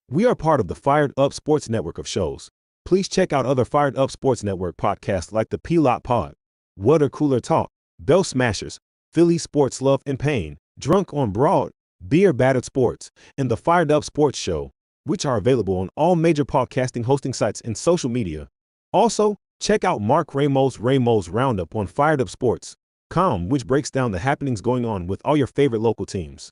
We are part of the Fired Up Sports Network of shows. Please check out other Fired Up Sports Network podcasts like the P-Lot Pod, Water Cooler Talk, Bell Smashers, Philly Sports Love and Pain, Drunk on Broad, Beer Battered Sports, and the Fired Up Sports Show, which are available on all major podcasting hosting sites and social media. Also, check out Mark Ramos' Roundup on firedupsports.com, which breaks down the happenings going on with all your favorite local teams.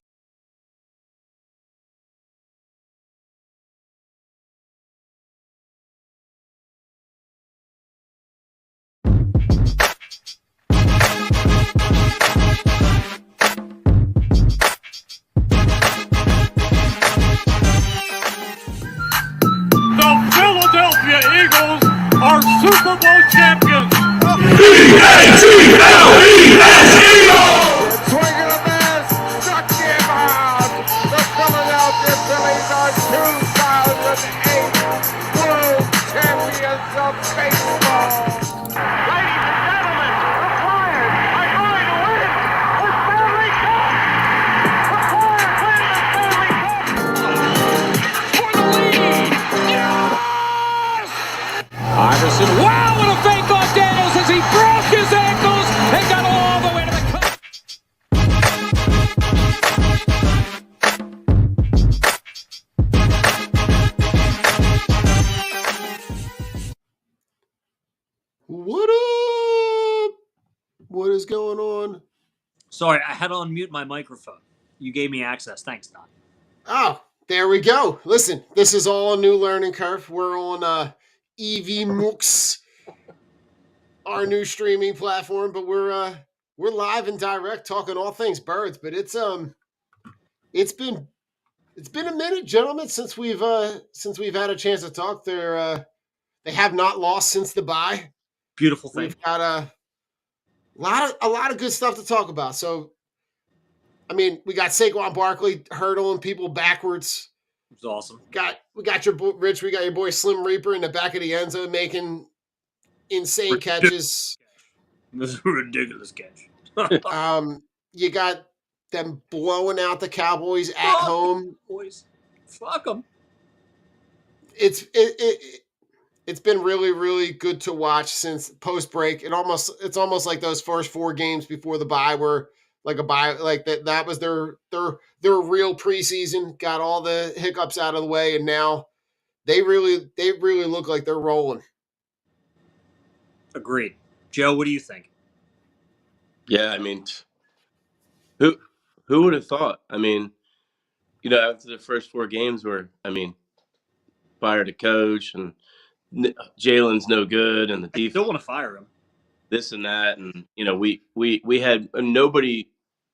Philadelphia Eagles are Super Bowl champions. Eagles! Swinging a miss, struck him out. The Philadelphia Phillies are 2008 World Champions of Baseball. Ladies and gentlemen, the Flyers are going to win the Stanley Cup. The Flyers win the Stanley Cup. For the lead. Yes! Iverson, wow, what a fake off Daniels as he broke his ankles and got all the way to the cup. What up? What is going on? Sorry, I had to unmute my microphone. You gave me access. Thanks, Don. Oh, there we go. Listen, this is all a new learning curve. We're on EV Mooks, our new streaming platform, but we're live and direct talking all things birds. But it's been a minute, gentlemen, since we've had a chance to talk. They have not lost since the bye. Beautiful thing. We've got a lot of good stuff to talk about. So, I mean, we got Saquon Barkley hurdling people backwards. It was awesome. We got your boy, Rich. We got your boy Slim Reaper in the back of the end zone making insane catches. This is a ridiculous catch. You got them blowing out the Cowboys at home. Boys, fuck them. It's been really, really good to watch since post break. It's almost like those first 4 games before the bye were like a bye, like that was their real preseason. Got all the hiccups out of the way, and now they really look like they're rolling. Agreed. Joe, what do you think? Yeah, I mean, who would have thought? I mean, after the first 4 games where, fired a coach and Jalen's no good and the defense Still want to fire him. This and that, and we had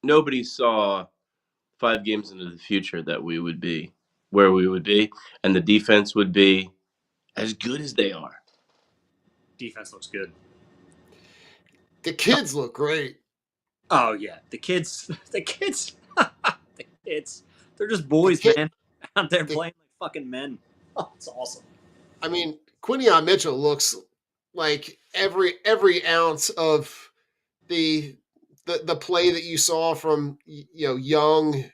nobody saw 5 games into the future that we would be where we would be, and the defense would be as good as they are. Defense looks good. The kids look great. Oh yeah, the kids, the kids, they're just boys, man, out there playing like fucking men. Oh, it's awesome. I mean, Quinyon Mitchell looks like every ounce of the play that you saw from young,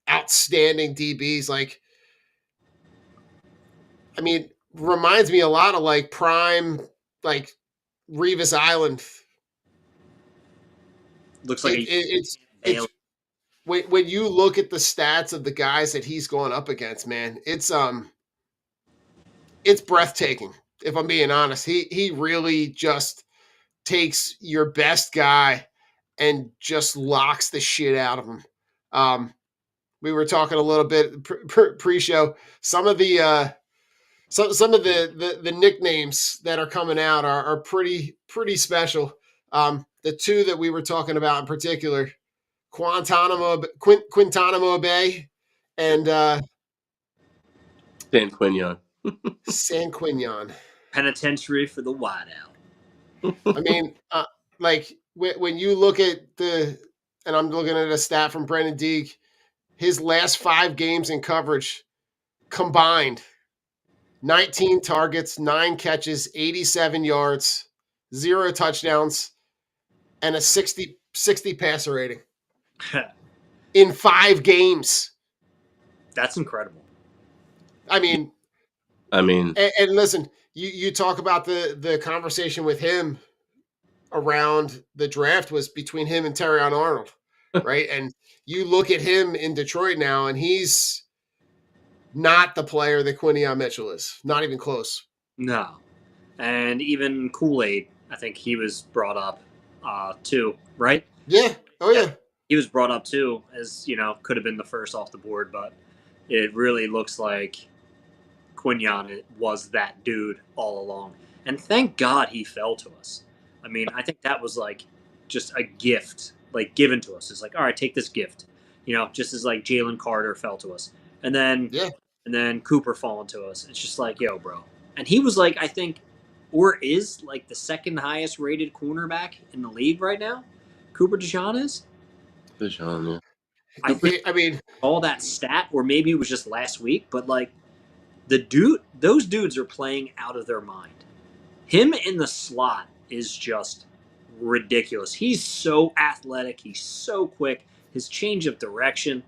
outstanding DBs. Like, I mean, reminds me a lot of like prime, like Revis Island. Looks like it's when you look at the stats of the guys that he's going up against, man, it's breathtaking. If I'm being honest, he really just takes your best guy and just locks the shit out of him. We were talking a little bit pre-show. Some of the nicknames that are coming out are pretty special. The 2 that we were talking about in particular, Quintanamo Bay and San Quinion. San Quinion. Penitentiary for the wideout. I mean, like when you look at and I'm looking at a stat from Brendan Deeg, his last 5 games in coverage combined, 19 targets, 9 catches, 87 yards, 0 touchdowns, and a 60 passer rating in 5 games. That's incredible. I mean, I mean, and listen, you talk about the conversation with him around the draft was between him and Terrion Arnold, right? And you look at him in Detroit now, and he's not the player that Quinion Mitchell is. Not even close. No. And even Kool-Aid, I think he was brought up too, right? Yeah. Oh Yeah, yeah. he was brought up too as, could have been the first off the board, but it really looks like Quinion was that dude all along. And thank God he fell to us. I mean, I think that was like just a gift, like given to us. It's like, all right, take this gift. Just as like Jalen Carter fell to us. And then Yeah. Cooper falling to us. It's just like, yo, bro. And he was like, I think, or is like the second highest rated cornerback in the league right now. Cooper DeJean is. Deshaun, yeah. I think I mean, all that stat, or maybe it was just last week, but like those dudes are playing out of their mind. Him in the slot is just ridiculous. He's so athletic. He's so quick. His change of direction,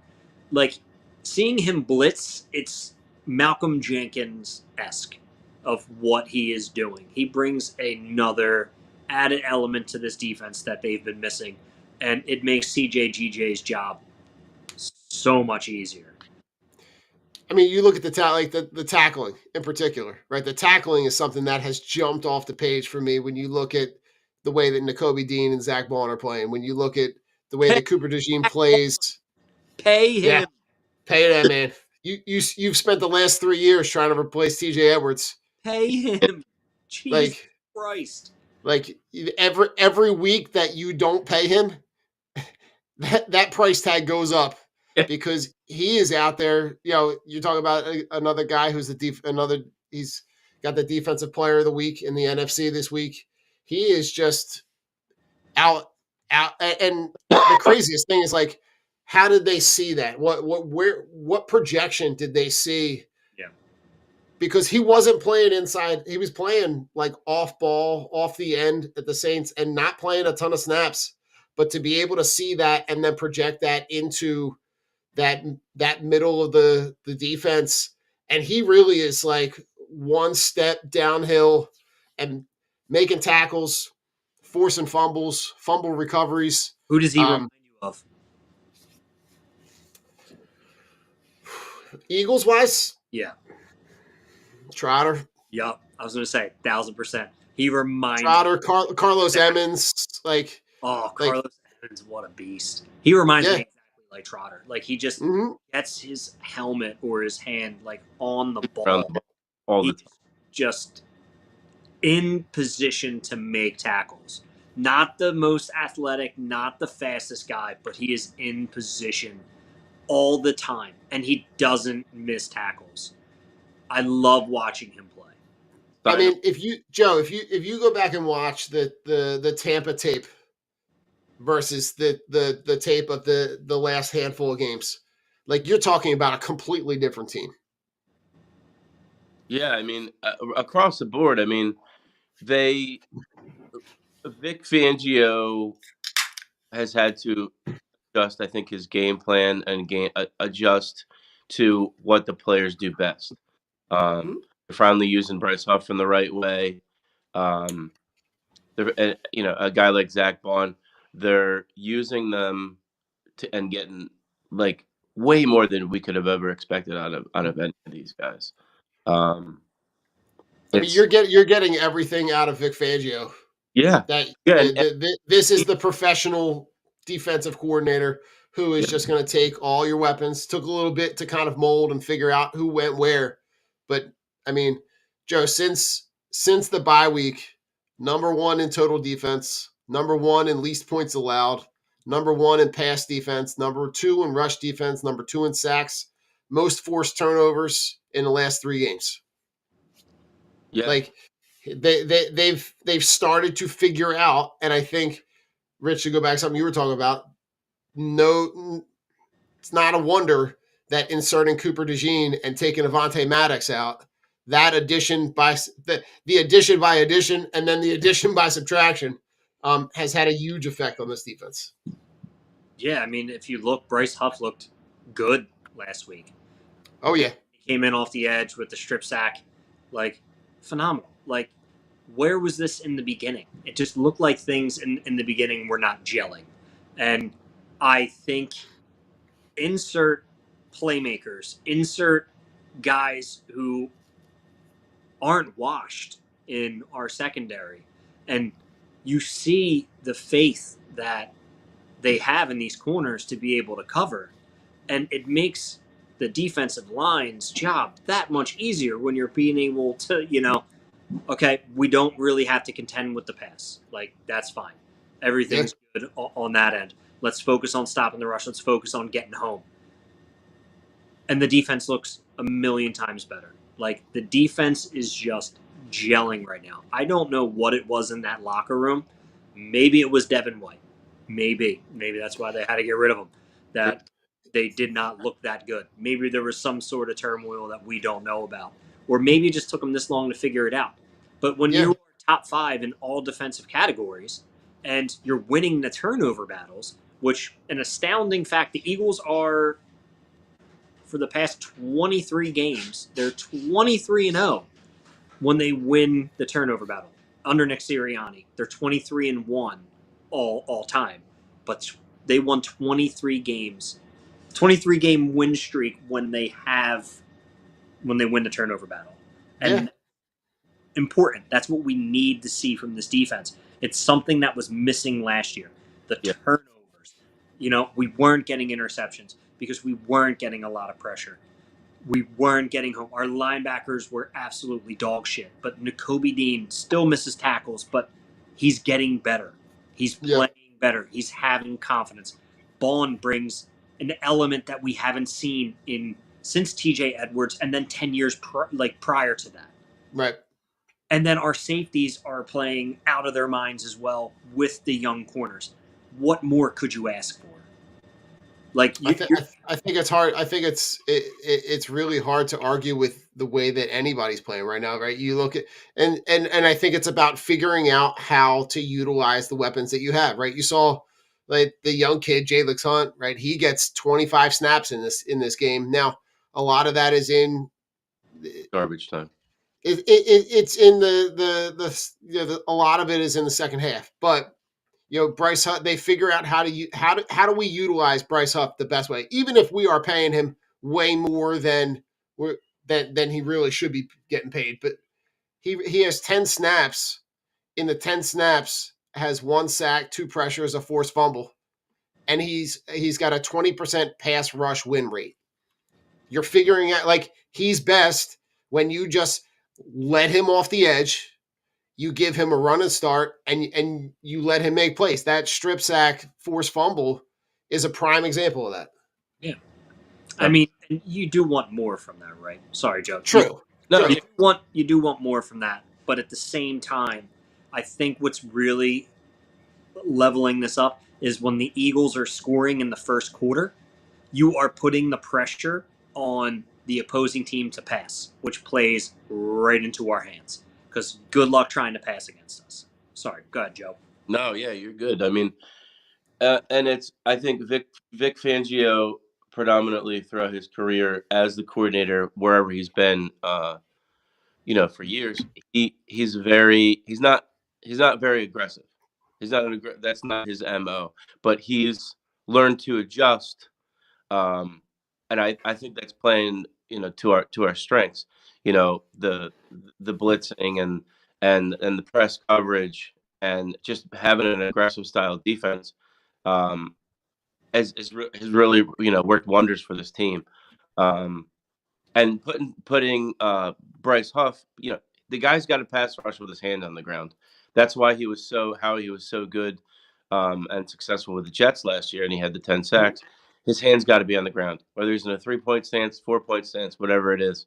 like seeing him blitz, it's Malcolm Jenkins esque of what he is doing. He brings another added element to this defense that they've been missing, and it makes CJGJ's job so much easier. I mean, you look at the tackling in particular, right? The tackling is something that has jumped off the page for me when you look at the way that Nakobe Dean and Zach Bond are playing. When you look at the way that Cooper DeJean plays, Pay him. yeah, pay that man. You've spent the last 3 years trying to replace TJ Edwards. Pay him. Jesus Like Christ. like every week that you don't pay him, that price tag goes up because he is out there. You're talking about another guy who's he's got the defensive player of the week in the NFC this week. He is just out. And the craziest thing is like, how did they see that? What projection did they see? Yeah. Because he wasn't playing inside. He was playing like off ball, off the end at the Saints and not playing a ton of snaps. But to be able to see that and then project that into that middle of the defense, and he really is like one step downhill and making tackles, forcing fumbles, fumble recoveries. Who does he remind you of? Eagles wise, Yeah. Trotter. Yup. I was going to say 1,000%. He reminds Trotter, Carlos Emmons, like Carlos Evans, what a beast. He reminds Yeah. me exactly like Trotter. Like he just mhm. gets his helmet or his hand like on the around ball. the ball all the He's time. just in position to make tackles. Not the most athletic, not the fastest guy, but he is in position all the time, and he doesn't miss tackles. I love watching him play. I mean, if you go back and watch the Tampa tape versus the tape of the last handful of games, like you're talking about a completely different team. Yeah, I mean, across the board, I mean, Vic Fangio has had to adjust, I think, his game plan and adjust to what the players do best. Mhm. They're finally using Bryce Huff in the right way. A guy like Zach Bond, they're using them and getting like way more than we could have ever expected out of any of these guys. I mean, you're getting everything out of Vic Fangio. Yeah, That yeah, this is the professional defensive coordinator who is just going to take all your weapons. Took a little bit to kind of mold and figure out who went where, but I mean, Joe, since the bye week, number one in total defense, number one in least points allowed, number one in pass defense, number two in rush defense, number two in sacks, most forced turnovers in the last 3 games. yeah. Like they've started to figure out, and I think Rich, to go back to something you were talking about, no, it's not a wonder that inserting Cooper DeJean and taking Avonte Maddox out, that addition by the addition by addition, and then the addition by subtraction, has had a huge effect on this defense. Yeah, I mean, if you look, Bryce Huff looked good last week. Oh yeah, came in off the edge with the strip sack, like phenomenal. Like, where was this in the beginning? It just looked like things in the beginning were not gelling. And I think insert playmakers, insert guys who aren't washed in our secondary. And you see the faith that they have in these corners to be able to cover. And it makes the defensive line's job that much easier when you're being able to, okay, we don't really have to contend with the pass. Like, that's fine. Everything's good on that end. Let's focus on stopping the rush. Let's focus on getting home. And the defense looks a million times better. Like, the defense is just gelling right now. I don't know what it was in that locker room. Maybe it was Devin White. Maybe that's why they had to get rid of him. That they did not look that good. Maybe there was some sort of turmoil that we don't know about. Or maybe it just took them this long to figure it out. But when you are top 5 in all defensive categories and you're winning the turnover battles, which an astounding fact, the Eagles are, for the past 23 games, they're 23-0 when they win the turnover battle under Nick Sirianni. They're 23-1 all time, but they won 23 games, 23 game win streak when they win the turnover battle. And important. That's what we need to see from this defense. It's something that was missing last year. The turnovers. We weren't getting interceptions because we weren't getting a lot of pressure. We weren't getting home. Our linebackers were absolutely dog shit. But Nakobe Dean still misses tackles, but he's getting better. He's playing better. He's having confidence. Bond brings an element that we haven't seen since TJ Edwards and then 10 years prior to that. Right. And then our safeties are playing out of their minds as well with the young corners. What more could you ask for? Like, I think it's hard. I think it's really hard to argue with the way that anybody's playing right now, right? You look at and I think it's about figuring out how to utilize the weapons that you have, right? You saw like the young kid Jalix Hunt, right? He gets 25 snaps in this game. Now, a lot of that is in garbage time. It's in a lot of it is in the second half, but Bryce Huff, they figure out how do we utilize Bryce Huff the best way, even if we are paying him way more than he really should be getting paid. But he has 10 snaps. In the 10 snaps, has 1 sack, 2 pressures, a forced fumble, and he's got a 20% pass rush win rate. You're figuring out, like, he's best when you just let him off the edge. You give him a run and start, and you let him make plays. That strip sack, forced fumble is a prime example of that. Yeah. I mean, you do want more from that, right? Sorry, Joe. True. You do want more from that. But at the same time, I think what's really leveling this up is when the Eagles are scoring in the first quarter, you are putting the pressure on the opposing team to pass, which plays right into our hands. Because good luck trying to pass against us. Sorry, go ahead, Joe. No, yeah, you're good. I mean, and I think Vic Fangio predominantly throughout his career as the coordinator wherever he's been, for years, he's not very aggressive. That's not his MO, but he's learned to adjust, and I think that's playing to our strengths. The blitzing and the press coverage and just having an aggressive style defense has really worked wonders for this team. And putting Bryce Huff, the guy's got to pass rush with his hand on the ground. That's why he was so good and successful with the Jets last year, and he had the 10 sacks. His hand's got to be on the ground, whether he's in a 3-point stance, 4-point stance, whatever it is.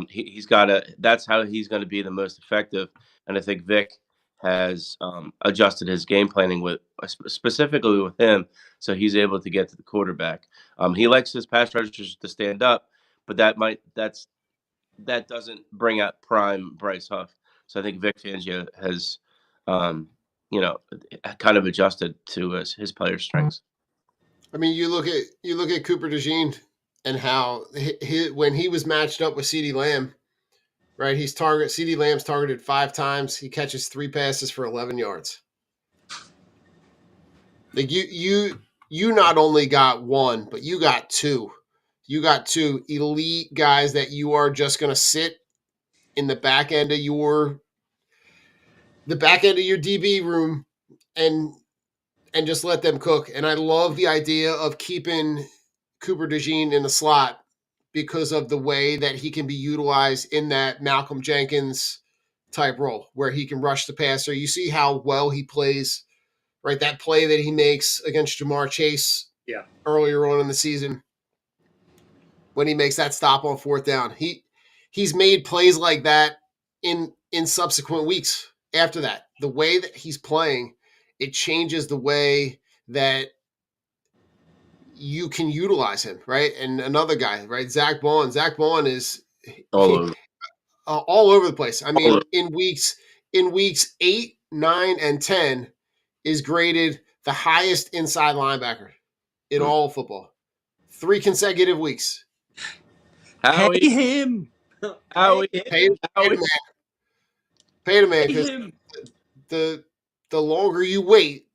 He's got to. That's how he's going to be the most effective. And I think Vic has adjusted his game planning specifically with him, so he's able to get to the quarterback. He likes his pass rushers to stand up, but that doesn't bring out prime Bryce Huff. So I think Vic Fangio has, kind of adjusted to his player strengths. I mean, you look at Cooper DeJean. and how when he was matched up with CeeDee Lamb, right? CeeDee Lamb's targeted 5 times. He catches 3 passes for 11 yards. Like you not only got one, but you got two. You got two elite guys that you are just going to sit in the back end of your DB room and just let them cook. And I love the idea of keeping Cooper DeJean in the slot because of the way that he can be utilized in that Malcolm Jenkins type role where he can rush the passer. You see how well he plays, right? That play that he makes against Jamar Chase earlier on in the season when he makes that stop on 4th down. He's made plays like that in subsequent weeks after that. The way that he's playing, it changes the way that you can utilize him, right? And another guy, right? Zach Bond. Zach Bond is all over. all over the place. I mean, in weeks 8, 9, and 10 is graded the highest inside linebacker in all of football. 3 consecutive weeks. Howie, Pay him. Howie, Pay Howie. the man. Pay the man Pay because him. the longer you wait,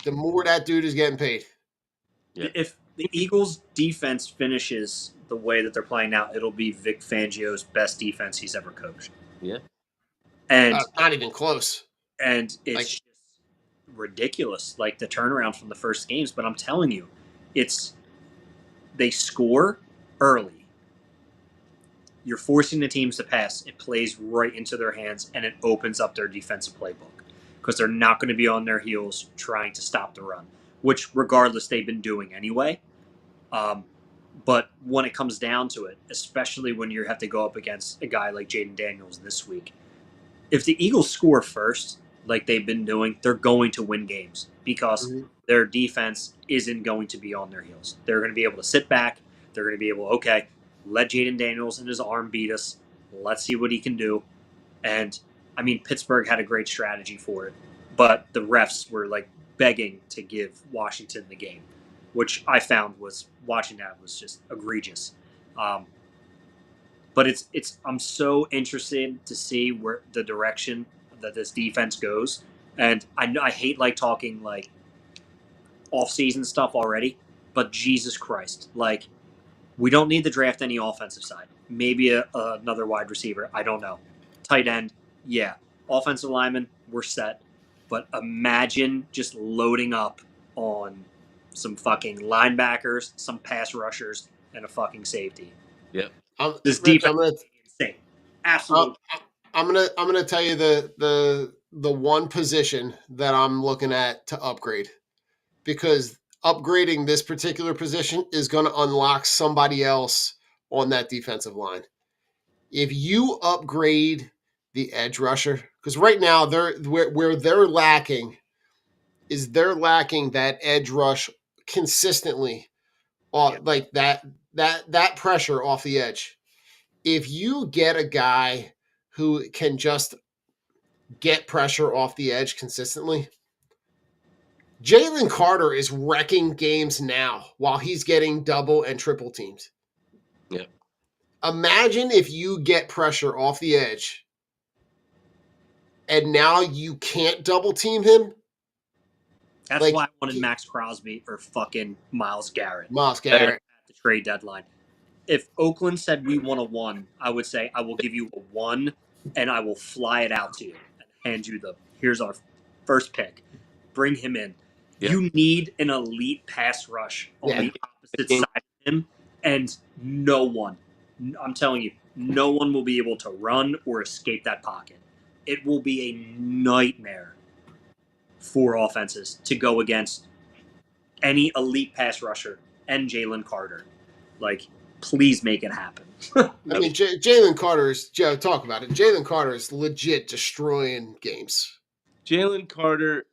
the more that dude is getting paid. Yeah. If the Eagles' defense finishes the way that they're playing now, it'll be Vic Fangio's best defense he's ever coached. Yeah. And Not even close. and it's Like- just ridiculous, like the turnaround from the first games. But I'm telling you, they score early. You're forcing the teams to pass. It plays right into their hands, and it opens up their defensive playbook because they're not going to be on their heels trying to stop the run, which, regardless, they've been doing anyway. But when it comes down to it, especially when you have to go up against a guy like Jaden Daniels this week, if the Eagles score first, like they've been doing, they're going to win games because their defense isn't going to be on their heels. They're going to be able to sit back. They're going to be able, okay, let Jaden Daniels and his arm beat us. Let's see what he can do. And, I mean, Pittsburgh had a great strategy for it, but the refs were, like, begging to give Washington the game, which I found was, watching that was just egregious. But I'm so interested to see where the direction that this defense goes. And I hate like talking like off-season stuff already, but Jesus Christ, like we don't need to draft any offensive side. Maybe another wide receiver. I don't know. Tight end, yeah. Offensive lineman, we're set. But imagine just loading up on some fucking linebackers, some pass rushers, and a fucking safety. Yep. This defense is insane. Absolutely. I'm gonna tell you the one position that I'm looking at to upgrade, because upgrading this particular position is going to unlock somebody else on that defensive line. If you upgrade the edge rusher, because right now where they're lacking is they're lacking that edge rush consistently, like that pressure off the edge. If you get a guy who can just get pressure off the edge consistently, Jalen Carter is wrecking games now while he's getting double and triple teamed. Yeah. Imagine if you get pressure off the edge and now you can't double team him. That's why I wanted Max Crosby or fucking Myles Garrett. At the trade deadline. If Oakland said we want a 1, I would say I will give you a 1 and I will fly it out to you and hand you here's our first pick. Bring him in. Yeah. You need an elite pass rush on the opposite side of him, and no one, I'm telling you, no one will be able to run or escape that pocket. It will be a nightmare for offenses to go against any elite pass rusher and Jalen Carter. Like, please make it happen. I mean, Jalen Carter is, Joe, talk about it. Jalen Carter is legit destroying games. Jalen Carter,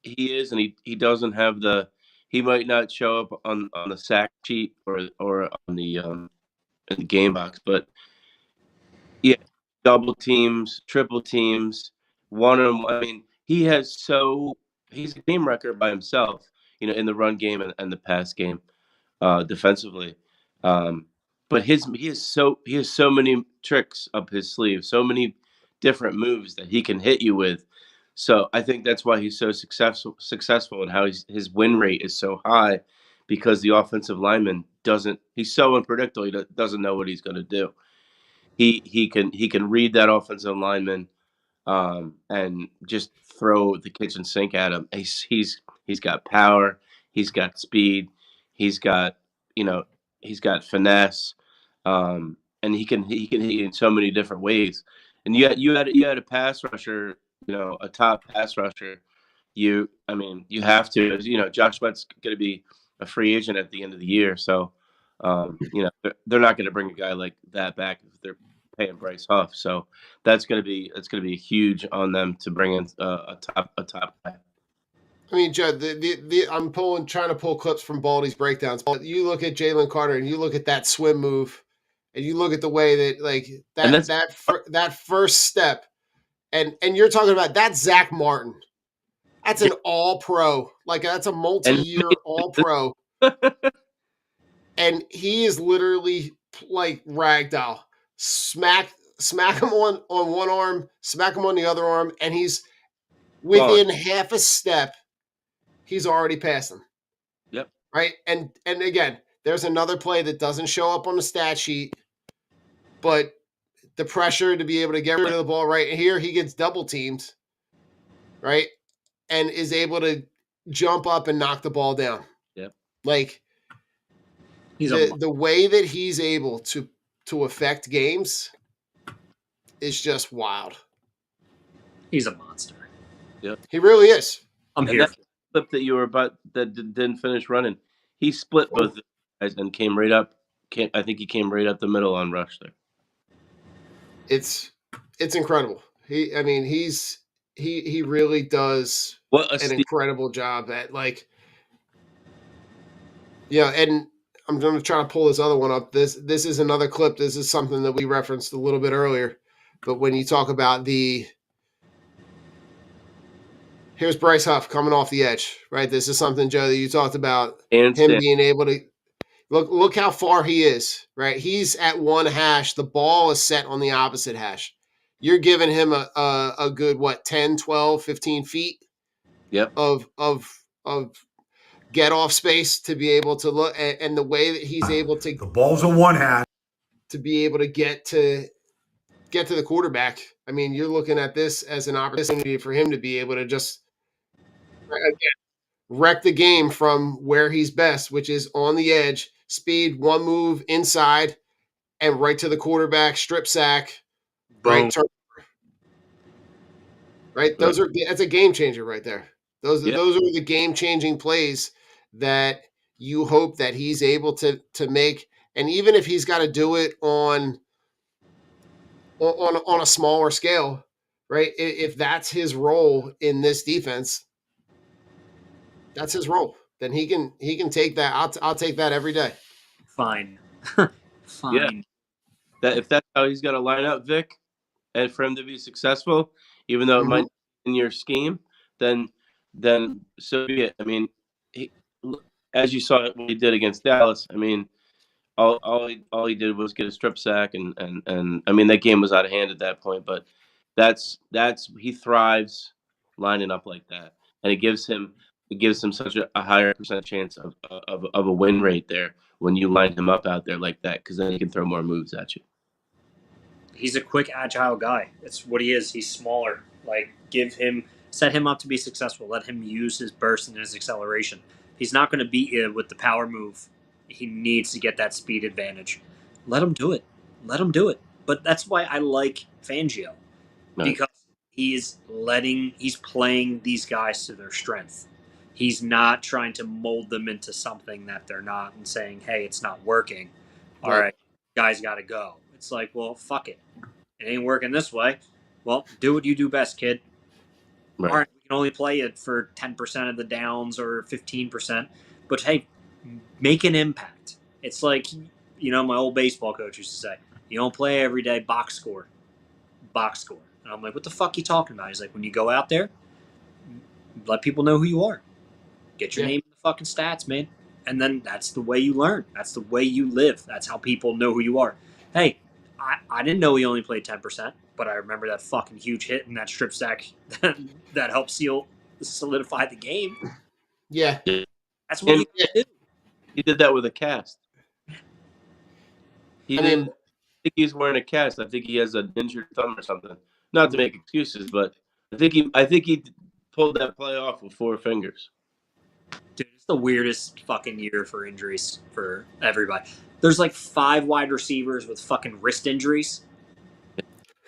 he is, and he doesn't have he might not show up on the sack sheet or on the in the game box, but yeah, double teams, triple teams, one-on-one. I mean, he's a game record by himself, in the run game and the pass game. defensively. But he has so many tricks up his sleeve, so many different moves that he can hit you with. So I think that's why he's so successful and how his win rate is so high, because the offensive lineman doesn't. He's so unpredictable. He doesn't know what he's going to do. He can read that offensive lineman, and just throw the kitchen sink at him. He's got power, he's got speed, he's got you know he's got finesse, and he can hit you in so many different ways. And you had a pass rusher, a top pass rusher. You have to. Josh Sweat's going to be a free agent at the end of the year, so they're not going to bring a guy like that back if they're paying Bryce Huff. So that's gonna be huge on them to bring in a top guy. I mean, Judd, I'm trying to pull clips from Baldy's breakdowns. But you look at Jalen Carter and you look at that swim move, and you look at the way that And that's that first step, and you're talking about that's Zach Martin. That's an all pro. Like that's a multi-year all pro. And he is literally like ragdoll. Smack him on one arm, smack him on the other arm, and he's within half a step, he's already past him. Yep. Right? And again, there's another play that doesn't show up on the stat sheet, but the pressure to be able to get rid of the ball right here, he gets double teamed, right? And is able to jump up and knock the ball down. Yep. Like the way that he's able to affect games is just wild. He's a monster. Yep. He really is. I'm here. That clip that you were about that didn't finish running, he split both guys and came right up. I think he came right up the middle on rush there. It's incredible. He really does an incredible job at and I'm going to try to pull this other one up. This is another clip. This is something that we referenced a little bit earlier. But when you talk about here's Bryce Huff coming off the edge, right? This is something, Joe, that you talked about. Him being able to look how far he is, right? He's at one hash. The ball is set on the opposite hash. You're giving him a good, 10, 12, 15 feet of get off space to be able to look, and the way that he's able to the ball's on one hash to be able to get to the quarterback. I mean, you're looking at this as an opportunity for him to be able to just wreck the game from where he's best, which is on the edge, speed, one move inside, and right to the quarterback, strip sack, Boom. Right. That's a game changer right there. Those are the game changing plays that you hope that he's able to make. And even if he's got to do it on a smaller scale, right? If that's his role in this defense, that's his role. Then he can take that. I'll take that every day. Fine. Yeah. That if that's how he's got to line up, Vic, and for him to be successful, even though it might be in your scheme, then so be it. I mean, as you saw what he did against Dallas, I mean, all he did was get a strip sack, and I mean that game was out of hand at that point. But that's he thrives lining up like that, and it gives him such a higher percent chance of a win rate there when you line him up out there like that, because then he can throw more moves at you. He's a quick, agile guy. It's what he is. He's smaller. Set him up to be successful. Let him use his burst and his acceleration. He's not going to beat you with the power move. He needs to get that speed advantage. Let him do it. But that's why I like Fangio, because he's playing these guys to their strength. He's not trying to mold them into something that they're not and saying, hey, it's not working. All right, guys got to go. It's like, well, fuck it. It ain't working this way. Well, do what you do best, kid. Right. All right, we can only play it for 10% of the downs or 15%. But, hey, make an impact. It's like, my old baseball coach used to say, you don't play every day, box score. And I'm like, what the fuck are you talking about? He's like, when you go out there, let people know who you are. Get your name in the fucking stats, man. And then that's the way you learn. That's the way you live. That's how people know who you are. Hey, I didn't know he only played 10%, but I remember that fucking huge hit and that strip sack that helped solidify the game. Yeah. That's what you And do. he did that with a cast. He I didn't mean, think he's wearing a cast. I think he has an injured thumb or something. Not to make excuses, but I think he pulled that play off with 4 fingers. Dude, it's the weirdest fucking year for injuries for everybody. There's like 5 wide receivers with fucking wrist injuries.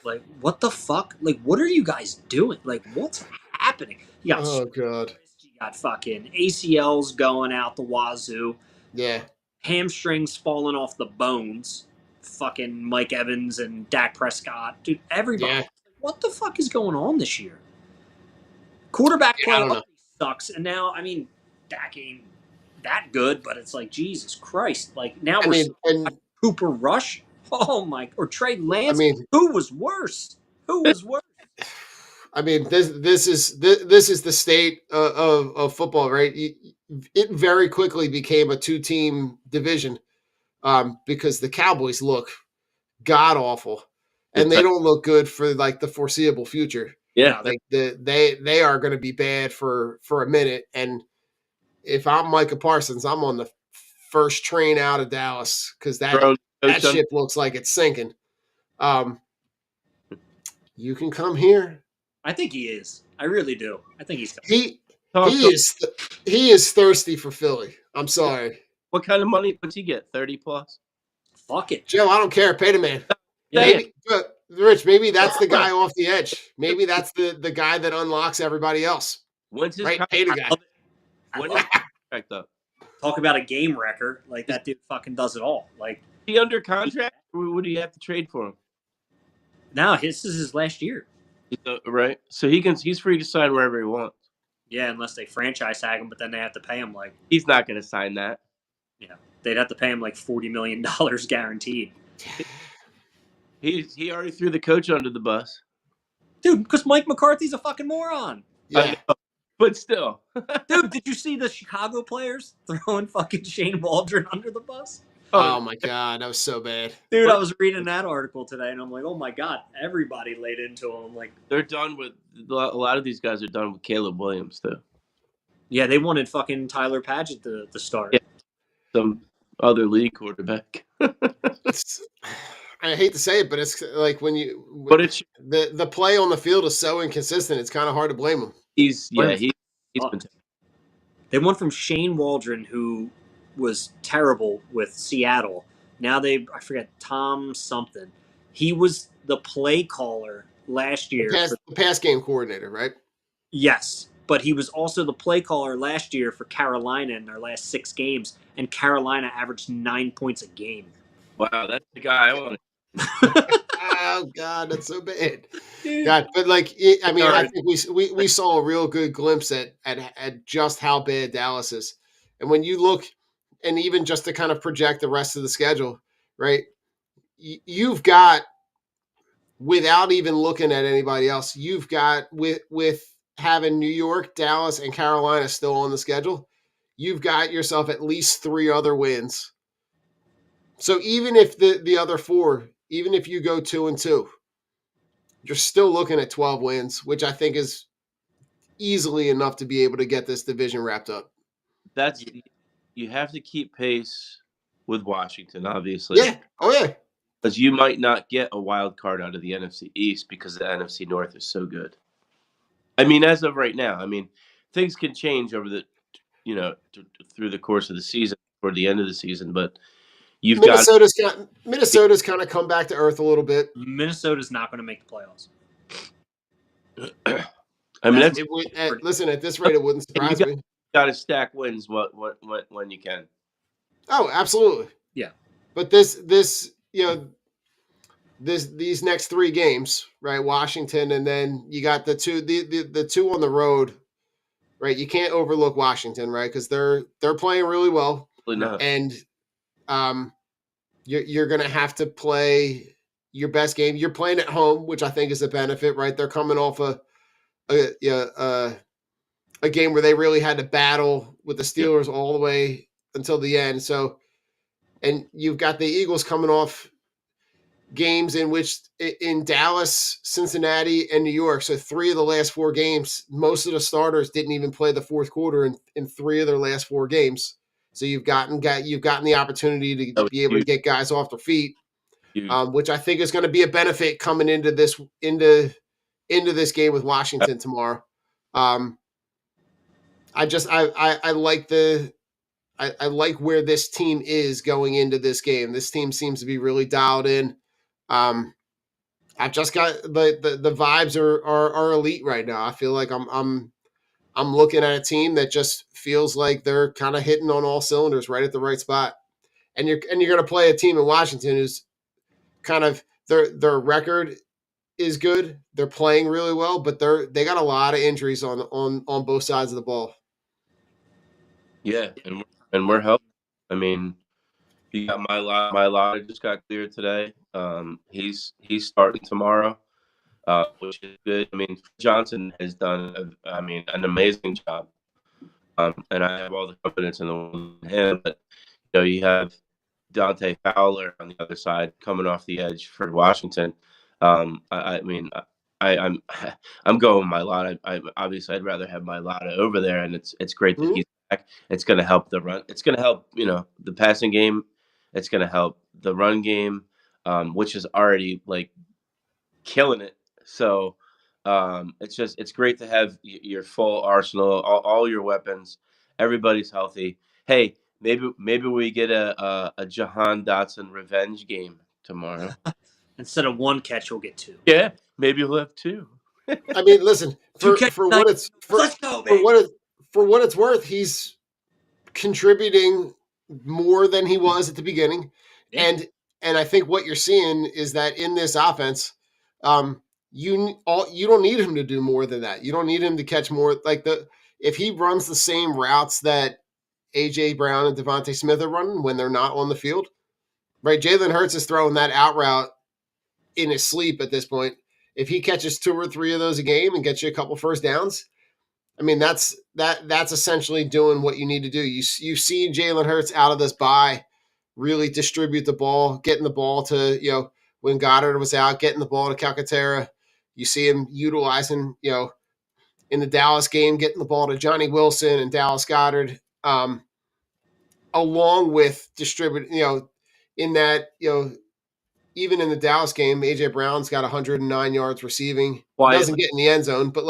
Like, what the fuck? Like, what are you guys doing? Like, what's happening? You got oh God. you got fucking ACLs going out the wazoo, Yeah. hamstrings falling off the bones. Fucking Mike Evans and Dak Prescott, dude. Everybody. Yeah. What the fuck is going on this year? Quarterback I play don't know. already sucks, and now I mean, Dak ain't that good, but it's like Jesus Christ. Like now I we're mean, and Cooper Rush. Oh my, or Trey I Lance. mean, Who was worse? Who was worse? this is the state of football, right? It very quickly became a 2-team division because the Cowboys look god awful, and they don't look good for like the foreseeable future. Yeah, No, Like they are going to be bad for a minute. And if I'm Micah Parsons, I'm on the first train out of Dallas because throwing that coach on- ship looks like it's sinking. You can come here. I think he is. I really do. I think he's. He talk he to- is thirsty for Philly. I'm sorry, What kind of money would he get? 30 plus? Fuck it. Joe. I don't care. Pay the man. Yeah. Maybe, Rich. Maybe that's the guy off the edge. Maybe that's the guy that unlocks everybody else. When's his Right? contract? Pay the I guy. love it. I When love is it. his contract up? Talk about a game wrecker. Like that dude fucking does it all. Like Is he under contract, or would he have to trade for him? now, this is his last year. Right, so he's free to sign wherever he wants. Yeah, unless they franchise tag him, but then they have to pay him like, He's not going to sign that. they'd have to pay him like $40 million guaranteed. He already threw the coach under the bus. Dude, because Mike McCarthy's a fucking moron. Yeah. But still, Dude, did you see the Chicago players throwing fucking Shane Waldron under the bus? Oh my God, that was so bad. Dude, I was reading that article today, and I'm like, oh my God, everybody laid into him. Like, they're done with a lot of these guys are done with Caleb Williams too. yeah, they wanted fucking Tyler Padgett to start. Yeah. Some other league quarterback. I hate to say it, but it's like But it's the play on the field is so inconsistent. It's kind of hard to blame him. he's been They went from Shane Waldron, who was terrible with Seattle. Now I forget, Tom something. He was the play caller last year. The pass game coordinator, right? Yes, but he was also the play caller last year for Carolina in their last 6 games, and Carolina averaged 9 points a game. Wow, that's the guy I want. Oh God, that's so bad. God, but like, I think we saw a real good glimpse at just how bad Dallas is, and when you look, and even just to kind of project the rest of the schedule, right? You've got, without even looking at anybody else, you've got with having New York, Dallas, and Carolina still on the schedule, you've got yourself at least 3 other wins. So even if the other 4, even if you go 2-2, you're still looking at 12 wins, which I think is easily enough to be able to get this division wrapped up. You have to keep pace with Washington, obviously. Yeah. Oh yeah. Because you might not get a wild card out of the NFC East because the NFC North is so good. I mean, as of right now, I mean, things can change over the, through the course of the season or the end of the season, but Minnesota's kind of come back to earth a little bit. Minnesota's not going to make the playoffs. I mean, listen, at this rate, it wouldn't surprise me. Got to stack wins when you can. Oh, absolutely. Yeah. But these next 3 games, right? Washington, and then you got the 2 on the road, right? You can't overlook Washington, right? Because they're playing really well, and you're going to have to play your best game. You're playing at home, which I think is a benefit, right? They're coming off a game where they really had to battle with the Steelers all the way until the end. So, and you've got the Eagles coming off games in Dallas, Cincinnati, and New York. So 3 of the last 4 games, most of the starters didn't even play the fourth quarter in 3 of their last 4 games. So you've gotten the opportunity to That was be able to huge. get guys off their feet, Huge. which I think is going to be a benefit coming into this game with Washington tomorrow. I like I like where this team is going into this game. This team seems to be really dialed in. I've just got the vibes are elite right now. I feel like I'm looking at a team that just feels like they're kind of hitting on all cylinders right at the right spot. And you're going to play a team in Washington who's kind of their record is good. They're playing really well, but they got a lot of injuries on both sides of the ball. Yeah, and we're helping. I mean, you got my lot just got cleared today. He's starting tomorrow, which is good. I mean, Johnson has done, an amazing job. And I have all the confidence in the world in him. But you have Dante Fowler on the other side coming off the edge for Washington. I'm I'm going my lot. I obviously I'd rather have my lot over there, and it's great that he's back. It's going to help the run. It's going to help the passing game. It's going to help the run game, which is already like killing it. So it's great to have your full arsenal, all your weapons. Everybody's healthy. Hey, maybe we get a Jahan Dotson revenge game tomorrow. Instead of 1 catch, we'll get 2. Yeah, maybe we'll have 2. I mean, listen, 2 catches. Let's go, man. For what it's worth, he's contributing more than he was at the beginning. Yeah. And I think what you're seeing is that in this offense, you don't need him to do more than that. You don't need him to catch more. If he runs the same routes that AJ Brown and Devontae Smith are running when they're not on the field, right? Jalen Hurts is throwing that out route in his sleep at this point. If he catches 2 or 3 of those a game and gets you a couple first downs, I mean, that's essentially doing what you need to do. You see Jalen Hurts out of this bye really distribute the ball, getting the ball to, when Goddard was out, getting the ball to Calcaterra. You see him utilizing, in the Dallas game, getting the ball to Johnny Wilson and Dallas Goddard, along with distributing, in that, even in the Dallas game, A.J. Brown's got 109 yards receiving. Doesn't get in the end zone, but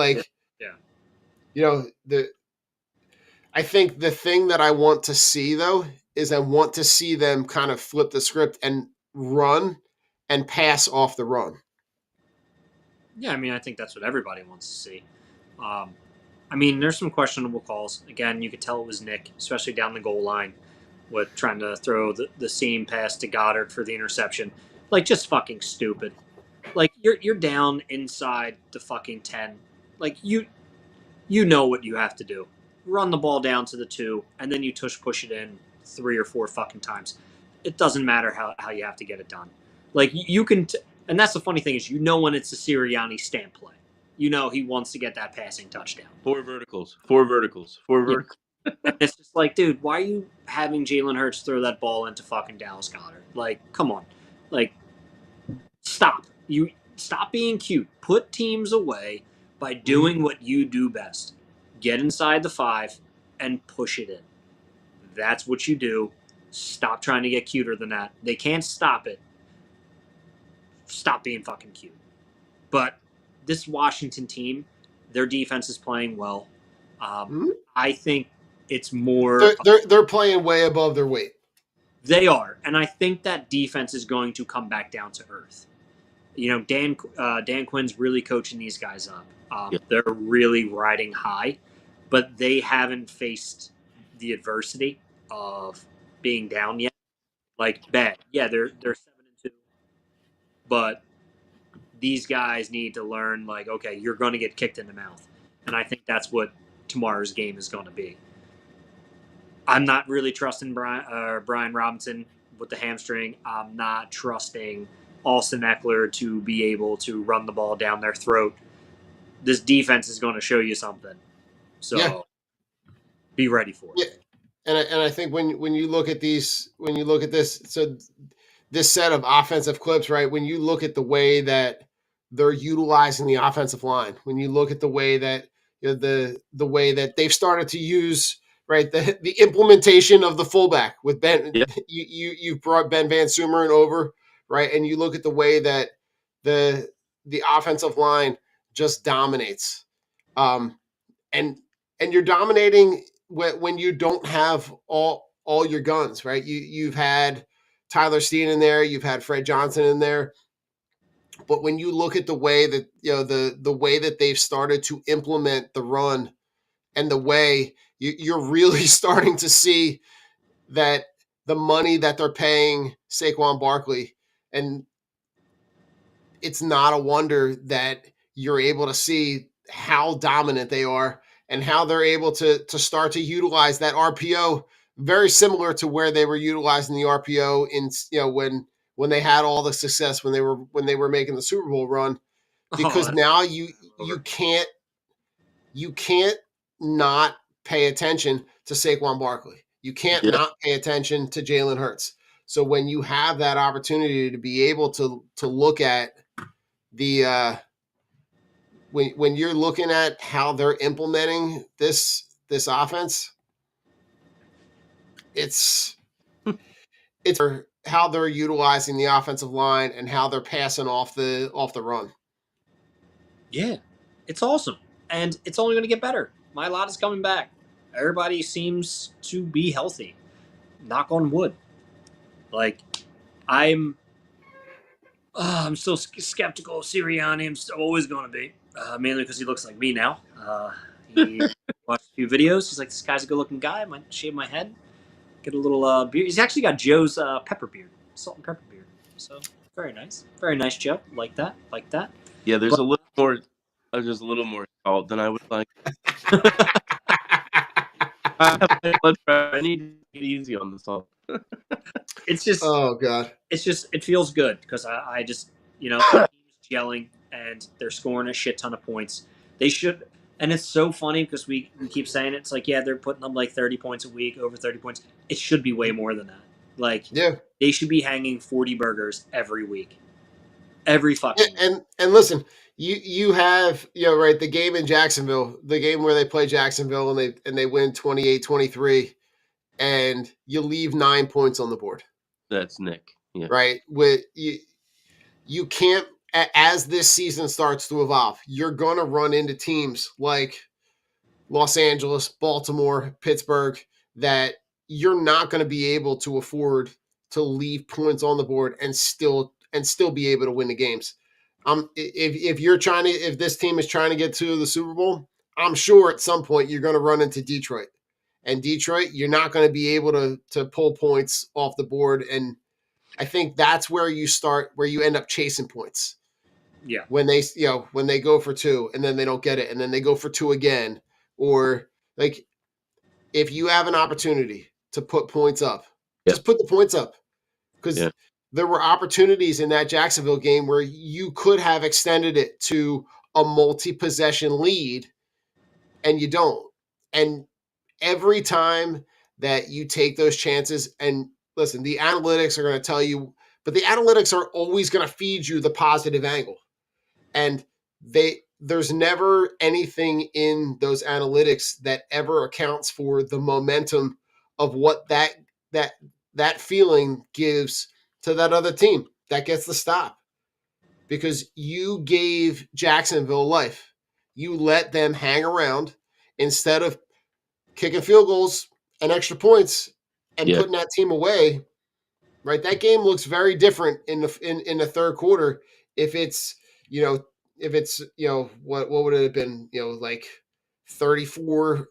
I think the thing that I want to see, though, is I want to see them kind of flip the script and run and pass off the run. Yeah, I mean, I think that's what everybody wants to see. I mean, there's some questionable calls. Again, you could tell it was Nick, especially down the goal line with trying to throw the seam pass to Goddard for the interception. Like, just fucking stupid. Like, you're down inside the fucking 10. Like, you know what you have to do. Run the ball down to the 2, and then you push it in 3 or 4 fucking times. It doesn't matter how you have to get it done. Like, you can... and that's the funny thing is, when it's a Sirianni stamp play. He wants to get that passing touchdown. 4 verticals. 4 verticals. 4 verticals. And it's just like, dude, why are you having Jalen Hurts throw that ball into fucking Dallas Goddard? Like, come on. Like, stop. You stop being cute. Put teams away by doing what you do best. Get inside the 5 and push it in. That's what you do. Stop trying to get cuter than that. They can't stop it. Stop being fucking cute. But this Washington team, their defense is playing well. I think it's more... They're playing way above their weight. They are. And I think that defense is going to come back down to earth. Dan Quinn's really coaching these guys up. They're really riding high, but they haven't faced the adversity of being down yet. Like, bad. Yeah, they're 7-2, but these guys need to learn, like, okay, you're going to get kicked in the mouth. And I think that's what tomorrow's game is going to be. I'm not really trusting Brian Robinson with the hamstring. I'm not trusting Austin Eckler to be able to run the ball down their throat. This defense is going to show you something. So be ready for it. and I think when you look at this, so this set of offensive clips, right? When you look at the way that they're utilizing the offensive line, when you look at the way that the way that they've started to use, right, the implementation of the fullback with Ben, Yeah, you've brought Ben Van Sumeren over, right, and you look at the way that the the offensive line just dominates, um, and you're dominating when you don't have all your guns, right? You've had Tyler Steen in there, you've had Fred Johnson in there, but when you look at the way that the way that they've started to implement the run and the way you're really starting to see that the money that they're paying Saquon Barkley, and it's not a wonder that you're able to see how dominant they are and how they're able to start to utilize that RPO very similar to where they were utilizing the RPO in when they had all the success when they were making the Super Bowl run, Oh, because that's now over. you can't not pay attention to Saquon Barkley. You can't yeah, not pay attention to Jalen Hurts. So when you have that opportunity to be able to look at the when you're looking at how they're implementing this offense, it's it's how they're utilizing the offensive line and how they're passing off the run. Yeah, it's awesome, and it's only going to get better. My lot is coming back. Everybody seems to be healthy. Knock on wood. Like I'm, I'm still skeptical of Sirianni. I'm still always going to be, mainly because he looks like me now. He watched a few videos. He's like, this guy's a good-looking guy. I might shave my head, get a little beard. He's actually got Joe's pepper beard, salt and pepper beard. So very nice, Joe. Like that, like that. yeah. But There's a little more salt than I would like. I have high blood pressure. I need to get easy on the salt. it's just Oh God. it feels good because I just the team is gelling and they're scoring a shit ton of points. They should, and it's so funny because we keep saying it. It's like, yeah, they're putting up like 30 points a week, over 30 points. It should be way more than that. Like Yeah. they should be hanging 40 burgers every week, every Yeah, fucking week. and listen, you have right, the game in Jacksonville, the game where they play Jacksonville and they win 28-23, and you leave 9 points on the board, That's Nick. Yeah, right? With you can't, as this season starts to evolve, you're going to run into teams like Los Angeles, Baltimore, Pittsburgh that you're not going to be able to afford to leave points on the board and still be able to win the games. If you're trying to, if this team is trying to get to the Super Bowl, I'm sure at some point you're going to run into Detroit, and Detroit, you're not going to be able to pull points off the board. And I think that's where you start, where you end up chasing points Yeah. when when they go for two and then they don't get it and then they go for two again, or like if you have an opportunity to put points up, yeah, just put the points up, yeah, because there were opportunities in that Jacksonville game where you could have extended it to a multi-possession lead and you don't. And every time that you take those chances, and listen, the analytics are going to tell you, but the analytics are always going to feed you the positive angle. And there's never anything in those analytics that ever accounts for the momentum of what that that feeling gives to that other team that gets the stop, because you gave Jacksonville life. You let them hang around instead of kicking field goals and extra points and yeah, putting that team away. Right, that game looks very different in the third quarter if it's you know what would it have been, like 34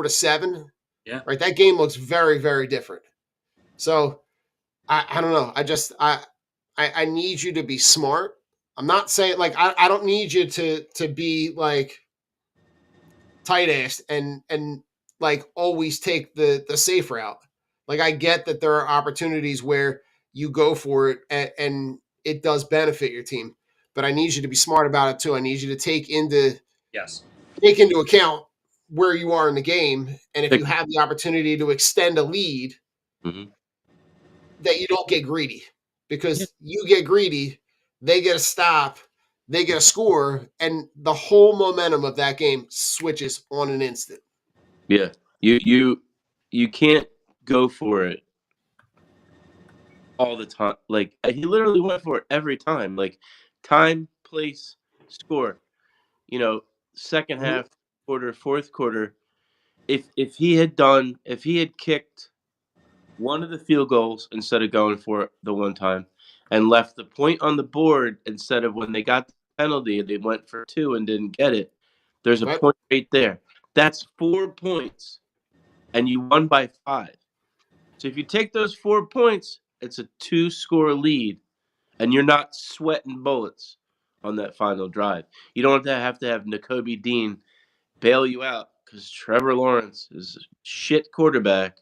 to 7. Yeah. Right, that game looks very, very different. So I don't know, I need you to be smart. I'm not saying, like, I don't need you to be like tight ass and like always take the safe route. Like, I get that there are opportunities where you go for it and it does benefit your team, but I need you to be smart about it too. I need you to Yes. take into account where you are in the game, and if you have the opportunity to extend a lead, that you don't get greedy, because you get greedy, they get a stop, they get a score, and the whole momentum of that game switches on an instant. Yeah, you can't go for it all the time. Like he literally went for it every time. Like time, place, score. You know, second half, quarter, fourth quarter. If he had kicked one of the field goals instead of going for it the one time, and left the point on the board instead of when they got the penalty, they went for two and didn't get it. There's a Right. point right there. That's 4 points, and you won by 5. So if you take those 4 points, it's a 2-score lead, and you're not sweating bullets on that final drive. You don't have to have Nakobe Dean bail you out because Trevor Lawrence is a shit quarterback.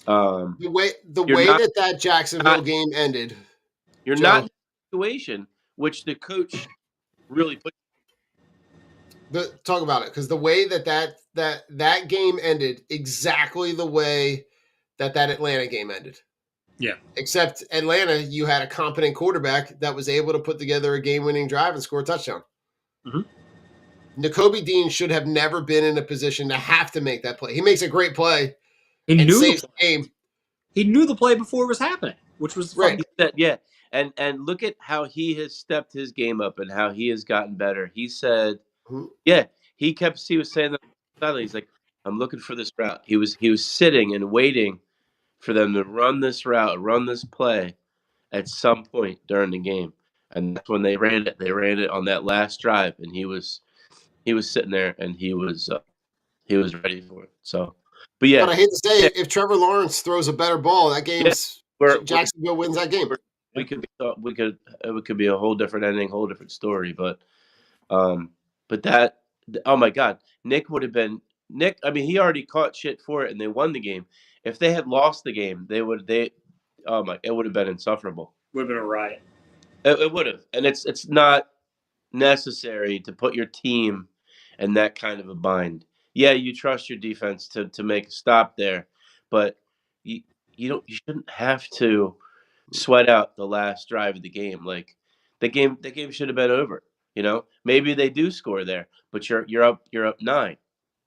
The way You're not that Jacksonville game ended, you're not in Joe. a situation which the coach really put. Talk about it, because the way that game ended, exactly the way that Atlanta game ended. Yeah. Except Atlanta, you had a competent quarterback that was able to put together a game-winning drive and score a touchdown. Nakobe Dean should have never been in a position to have to make that play. He makes a great play and saves the game. He knew the play before it was happening, which was Right. Yeah, and look at how he has stepped his game up and how he has gotten better. He said, yeah, he was saying that he's like, I'm looking for this route. He was sitting and waiting for them to run this route, run this play at some point during the game. And that's when they ran it. They ran it on that last drive, and he was sitting there and he was ready for it. So, but yeah, But I hate to say, if Trevor Lawrence throws a better ball, that game's Jacksonville wins that game. It could be a whole different ending, whole different story. But that, oh my God, Nick. I mean, he already caught shit for it, and they won the game. If they had lost the game, it would have been insufferable. Would have been a riot. It would have, and it's not necessary to put your team in that kind of a bind. Yeah, you trust your defense to make a stop there, but you shouldn't have to sweat out the last drive of the game. Like the game should have been over. You know, maybe they do score there, but you're up 9.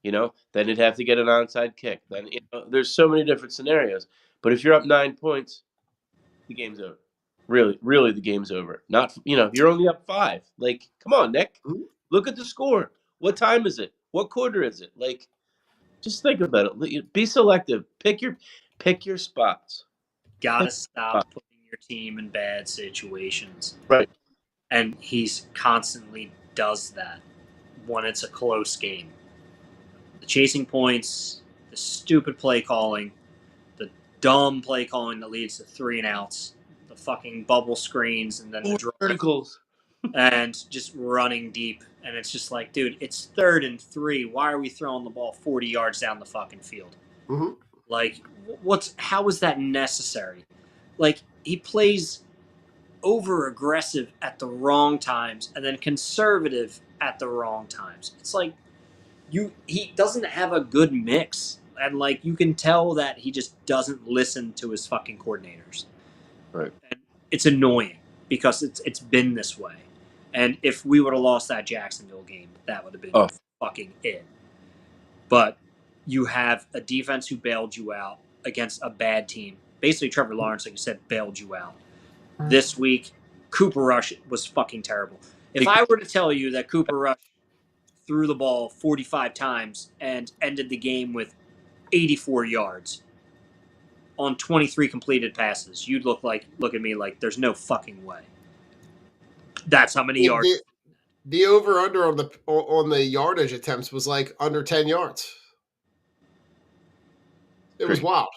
You know, then you'd have to get an onside kick. Then there's so many different scenarios. But if you're up 9 points, the game's over. Really, the game's over. Not you're only up 5. Like, come on, Nick, look at the score. What time is it? What quarter is it? Like, just think about it. Be selective. Pick your spots. Gotta stop putting your team in bad situations. Right. And he's constantly does that when it's a close game. The chasing points, the stupid play calling, the dumb play calling that leads to 3 and outs, the fucking bubble screens, and then the draw verticals, and just running deep. And it's just like, dude, it's 3rd and 3. Why are we throwing the ball 40 yards down the fucking field? Like, how is that necessary? Like, he plays over aggressive at the wrong times and then conservative at the wrong times. It's like he doesn't have a good mix, and like you can tell that he just doesn't listen to his fucking coordinators. Right. And it's annoying because it's been this way. And if we would have lost that Jacksonville game, that would have been fucking it. But you have a defense who bailed you out against a bad team. Basically, Trevor Lawrence, like you said, bailed you out. This week, Cooper Rush was fucking terrible. If I were to tell you that Cooper Rush threw the ball 45 times and ended the game with 84 yards on 23 completed passes, you'd look at me like there's no fucking way. That's how many yards. The over-under on the yardage attempts was like under 10 yards. It was wild.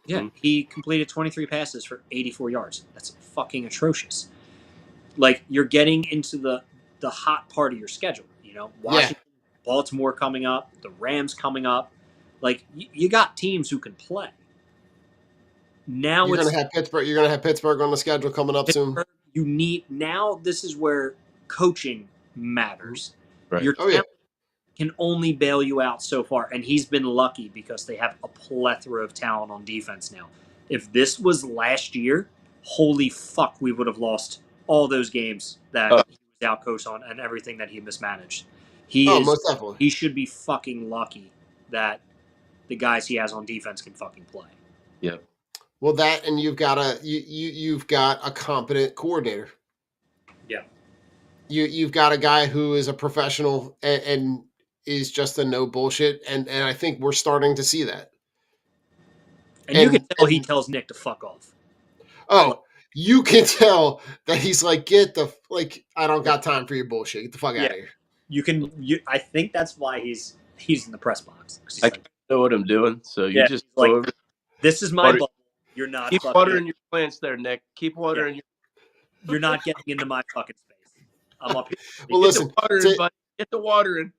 Yeah, he completed 23 passes for 84 yards. That's fucking atrocious. Like, you're getting into the hot part of your schedule. Washington, Baltimore coming up, the Rams coming up. Like, you got teams who can play. Now you're gonna have Pittsburgh. You're gonna have Pittsburgh on the schedule coming up soon. Now this is where coaching matters. Right. can only bail you out so far. And he's been lucky because they have a plethora of talent on defense now. If this was last year, holy fuck, we would have lost all those games that he was outcoached on and everything that he mismanaged. Most definitely. He should be fucking lucky that the guys he has on defense can fucking play. Yeah. Well, that and you've got a competent coordinator. Yeah. You've got a guy who is a professional and is just a no bullshit, and I think we're starting to see that. And you can tell he tells Nick to fuck off. Oh, you can tell that he's like, I don't got time for your bullshit. Get the fuck out of here. I think that's why he's in the press box. I know what I'm doing, so you just like, go over. This is my bubble. You're not keep watering your plants there, Nick. Keep watering You're not getting into my fucking space. I'm up here. Well, listen, get the water in.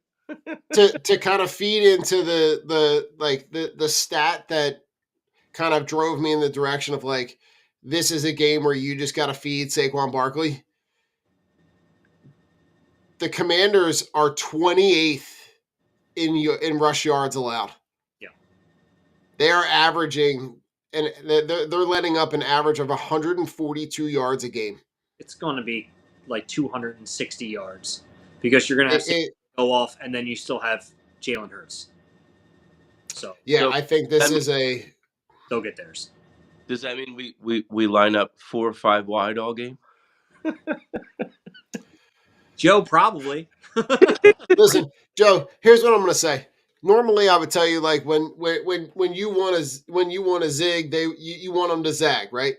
to kind of feed into the stat that kind of drove me in the direction of like, this is a game where you just got to feed Saquon Barkley. The Commanders are 28th in rush yards allowed. Yeah, they are averaging, and they're letting up an average of 142 yards a game. It's going to be like 260 yards because you're going to have to go off, and then you still have Jalen Hurts. So I think this is they'll get theirs. Does that mean we line up 4 or 5 wide all game? Joe, probably. Listen, Joe, here's what I'm going to say. Normally, I would tell you like when you want to zig, you want them to zag, right?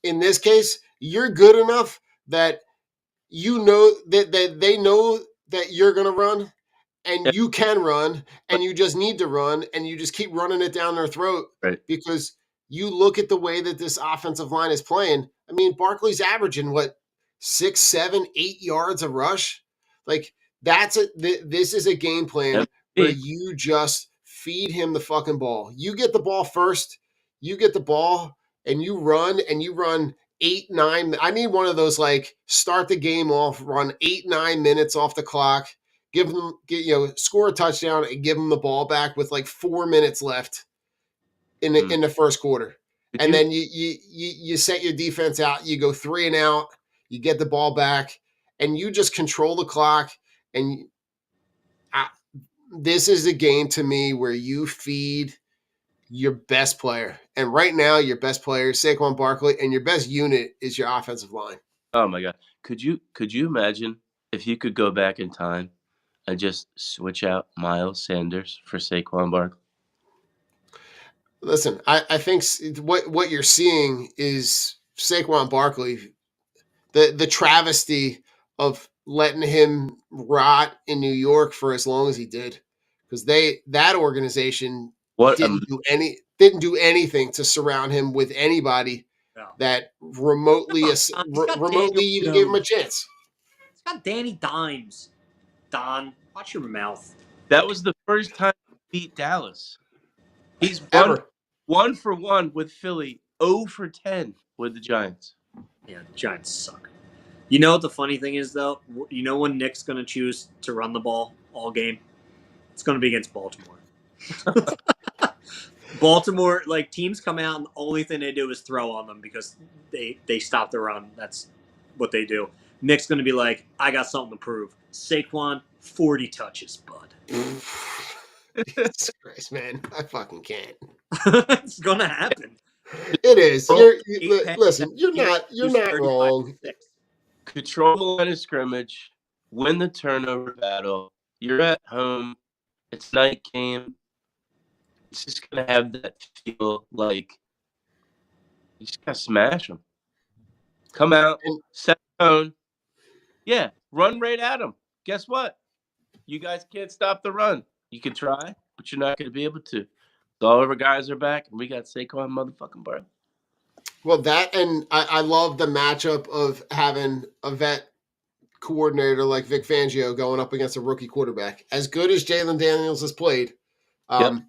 In this case, you're good enough that you know that they know that you're going to run, and you can run, and you just need to run, and you just keep running it down their throat, right? Because you look at the way that this offensive line is playing. I mean, Barkley's averaging 6, 7, 8 yards a rush. Like this is a game plan where you just feed him the fucking ball. You get the ball first. You get the ball and you run 8, 9. I need one of those like start the game off, run 8, 9 minutes off the clock. Give them, score a touchdown and give them the ball back with like 4 minutes left in the first quarter. And then you set your defense out. You go 3 and out. You get the ball back, and you just control the clock. And this is a game to me where you feed your best player. And right now, your best player is Saquon Barkley, and your best unit is your offensive line. Oh my God! Could you imagine if you could go back in time and just switch out Miles Sanders for Saquon Barkley? Listen, I think what you're seeing is Saquon Barkley, the travesty of letting him rot in New York for as long as he did, because that organization didn't do anything to surround him with anybody that remotely even gave him a chance. It's got Danny Dimes. Don, watch your mouth. That was the first time he beat Dallas. He's one for 1 with Philly, 0 for 10 with the Giants. Yeah, the Giants suck. You know what the funny thing is, though? You know when Nick's going to choose to run the ball all game? It's going to be against Baltimore. Baltimore, like, teams come out and the only thing they do is throw on them because they stop the run. That's what they do. Nick's going to be like, I got something to prove. Saquon, 40 touches, bud. Jesus Christ, man. I fucking can't. It's going to happen. It is. Listen, you're not wrong. Control the line of scrimmage, win the turnover battle. You're at home. It's night game. It's just going to have that feel like you just got to smash them. Come out, set the tone. Yeah, run right at them. Guess what? You guys can't stop the run. You can try, but you're not going to be able to. So all of our guys are back, and we got Saquon motherfucking Barkley. Well, that, and I love the matchup of having a vet coordinator like Vic Fangio going up against a rookie quarterback. As good as Jalen Daniels has played, I'm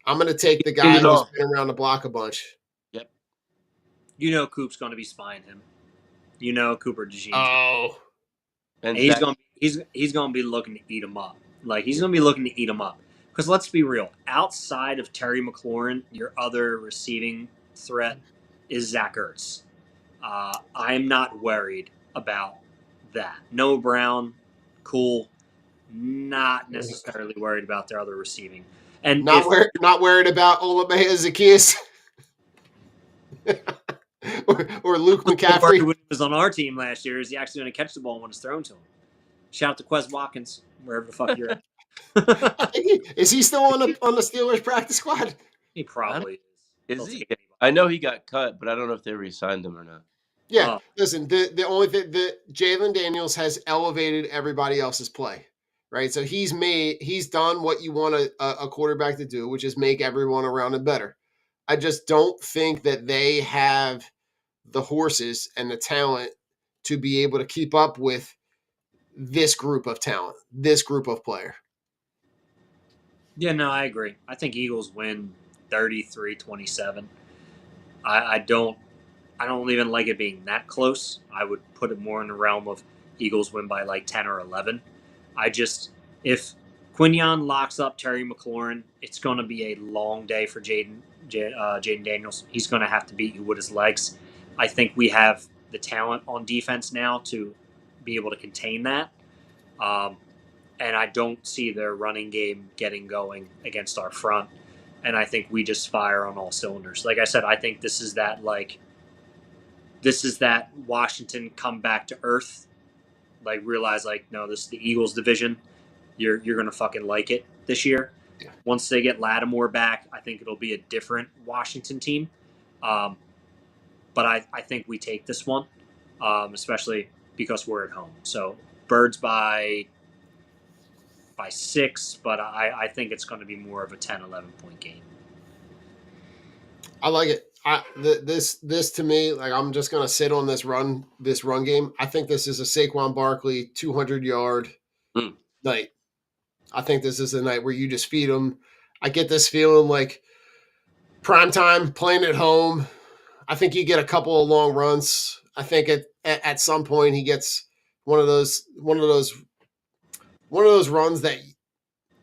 going to take the guy who's been around the block a bunch. Yep. You know Coop's going to be spying him. You know Cooper DeJean. Oh. And he's going to be looking to eat him up. Like, he's going to be looking to eat them up. Because let's be real, outside of Terry McLaurin, your other receiving threat is Zach Ertz. I'm not worried about that. Noah Brown, cool. Not necessarily worried about their other receiving. And Not worried about Olamide Zacchaeus or Luke McCaffrey. Who was on our team last year, is he actually going to catch the ball when it's thrown to him? Shout out to Quez Watkins, wherever the fuck you're at. Is he still on the Steelers practice squad? He probably is. Is he? I know he got cut, but I don't know if they re-signed him or not. Yeah, listen, the only thing that Jalen Daniels has elevated everybody else's play, right? So he's done what you want a quarterback to do, which is make everyone around him better. I just don't think that they have the horses and the talent to be able to keep up with this group of talent, this group of player. Yeah, no, I agree. I think Eagles win 33-27. I don't even like it being that close. I would put it more in the realm of Eagles win by like 10 or 11. If Quinion locks up Terry McLaurin, it's going to be a long day for Jaden Daniels. He's going to have to beat you with his legs. I think we have the talent on defense now to be able to contain that. And I don't see their running game getting going against our front. And I think we just fire on all cylinders. Like I said, I think this is that Washington come back to earth. Like, realize, like, no, this is the Eagles division. You're going to fucking like it this year. Yeah. Once they get Lattimore back, I think it'll be a different Washington team. But I think we take this one, especially because we're at home. So Birds by 6, but I think it's going to be more of a 10, 11-point game. I like it. This to me, like, I'm just gonna sit on this run game. I think this is a Saquon Barkley 200-yard night. I think this is a night where you just feed him. I get this feeling like prime time, playing at home. I think you get a couple of long runs. I think at some point he gets one of those runs that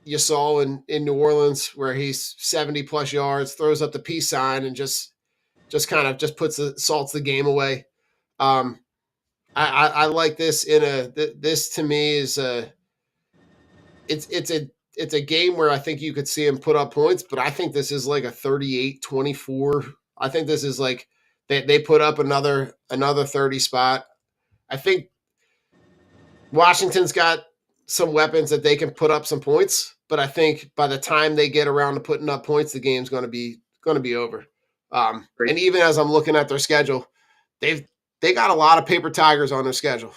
you saw in New Orleans where he's 70 plus yards, throws up the peace sign, and just kind of salts the game away. I like this this to me is it's a game where I think you could see him put up points, but I think this is like a 38-24. I think this is like they put up another 30 spot. I think Washington's got some weapons that they can put up some points, but I think by the time they get around to putting up points, the game's going to be over. And even as I'm looking at their schedule, they got a lot of paper tigers on their schedule,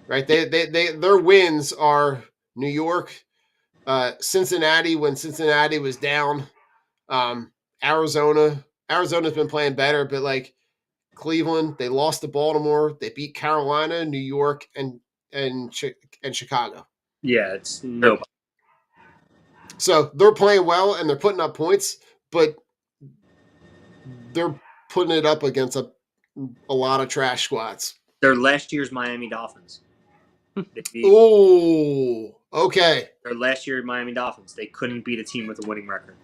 right? Their wins are New York, Cincinnati when Cincinnati was down, Arizona. Arizona's been playing better, but like Cleveland, they lost to Baltimore. They beat Carolina, New York, and Chicago. Yeah, it's nobody. So they're playing well and they're putting up points, but they're putting it up against a lot of trash squads. They're last year's Miami Dolphins. Oh, okay. They're last year's Miami Dolphins. They couldn't beat a team with a winning record.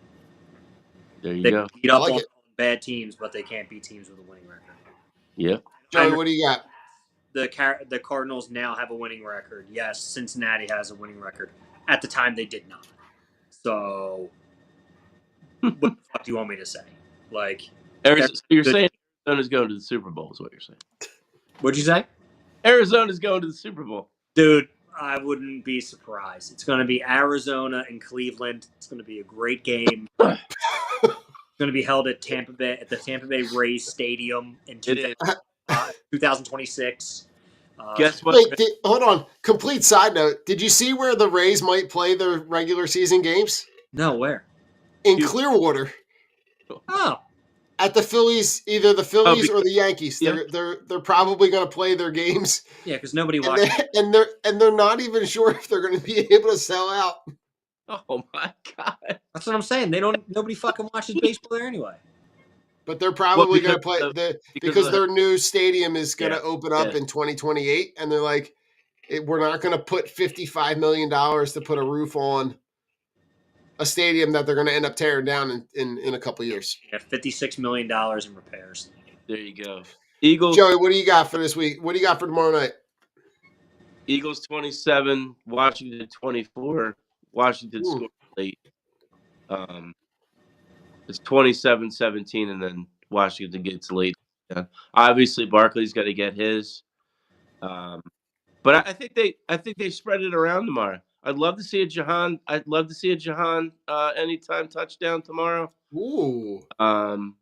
There you go. Beat up on bad teams, but they can't beat teams with a winning record. Yep. Joey, what do you got? The Cardinals now have a winning record. Yes, Cincinnati has a winning record. At the time, they did not. So, what the fuck do you want me to say? Like, you're saying Arizona's going to the Super Bowl is what you're saying. What'd you say? Arizona's going to the Super Bowl. Dude, I wouldn't be surprised. It's going to be Arizona and Cleveland. It's going to be a great game. It's going to be held at the Tampa Bay Rays Stadium in 2026. Guess what? Wait, hold on. Complete side note. Did you see where the Rays might play their regular season games? No, where? In Clearwater. Oh. At the Phillies, either the Phillies or the Yankees. Yeah. They're probably going to play their games. Yeah, because nobody watches. And they're not even sure if they're going to be able to sell out. Oh my God. That's what I'm saying. Nobody fucking watches baseball there anyway. But they're probably going to play because their new stadium is going to open up Yeah. in 2028, and they're like, We're not going to put $55 million to put a roof on a stadium that they're going to end up tearing down in a couple years. Yeah, $56 million in repairs. There you go. Eagles. Joey, what do you got for this week? What do you got for tomorrow night? Eagles 27, Washington 24. Washington scored late. It's 27-17, and then Washington gets late. Yeah. Obviously, Barkley's got to get his. But I think they spread it around tomorrow. I'd love to see a Jahan. Anytime touchdown tomorrow. Ooh. And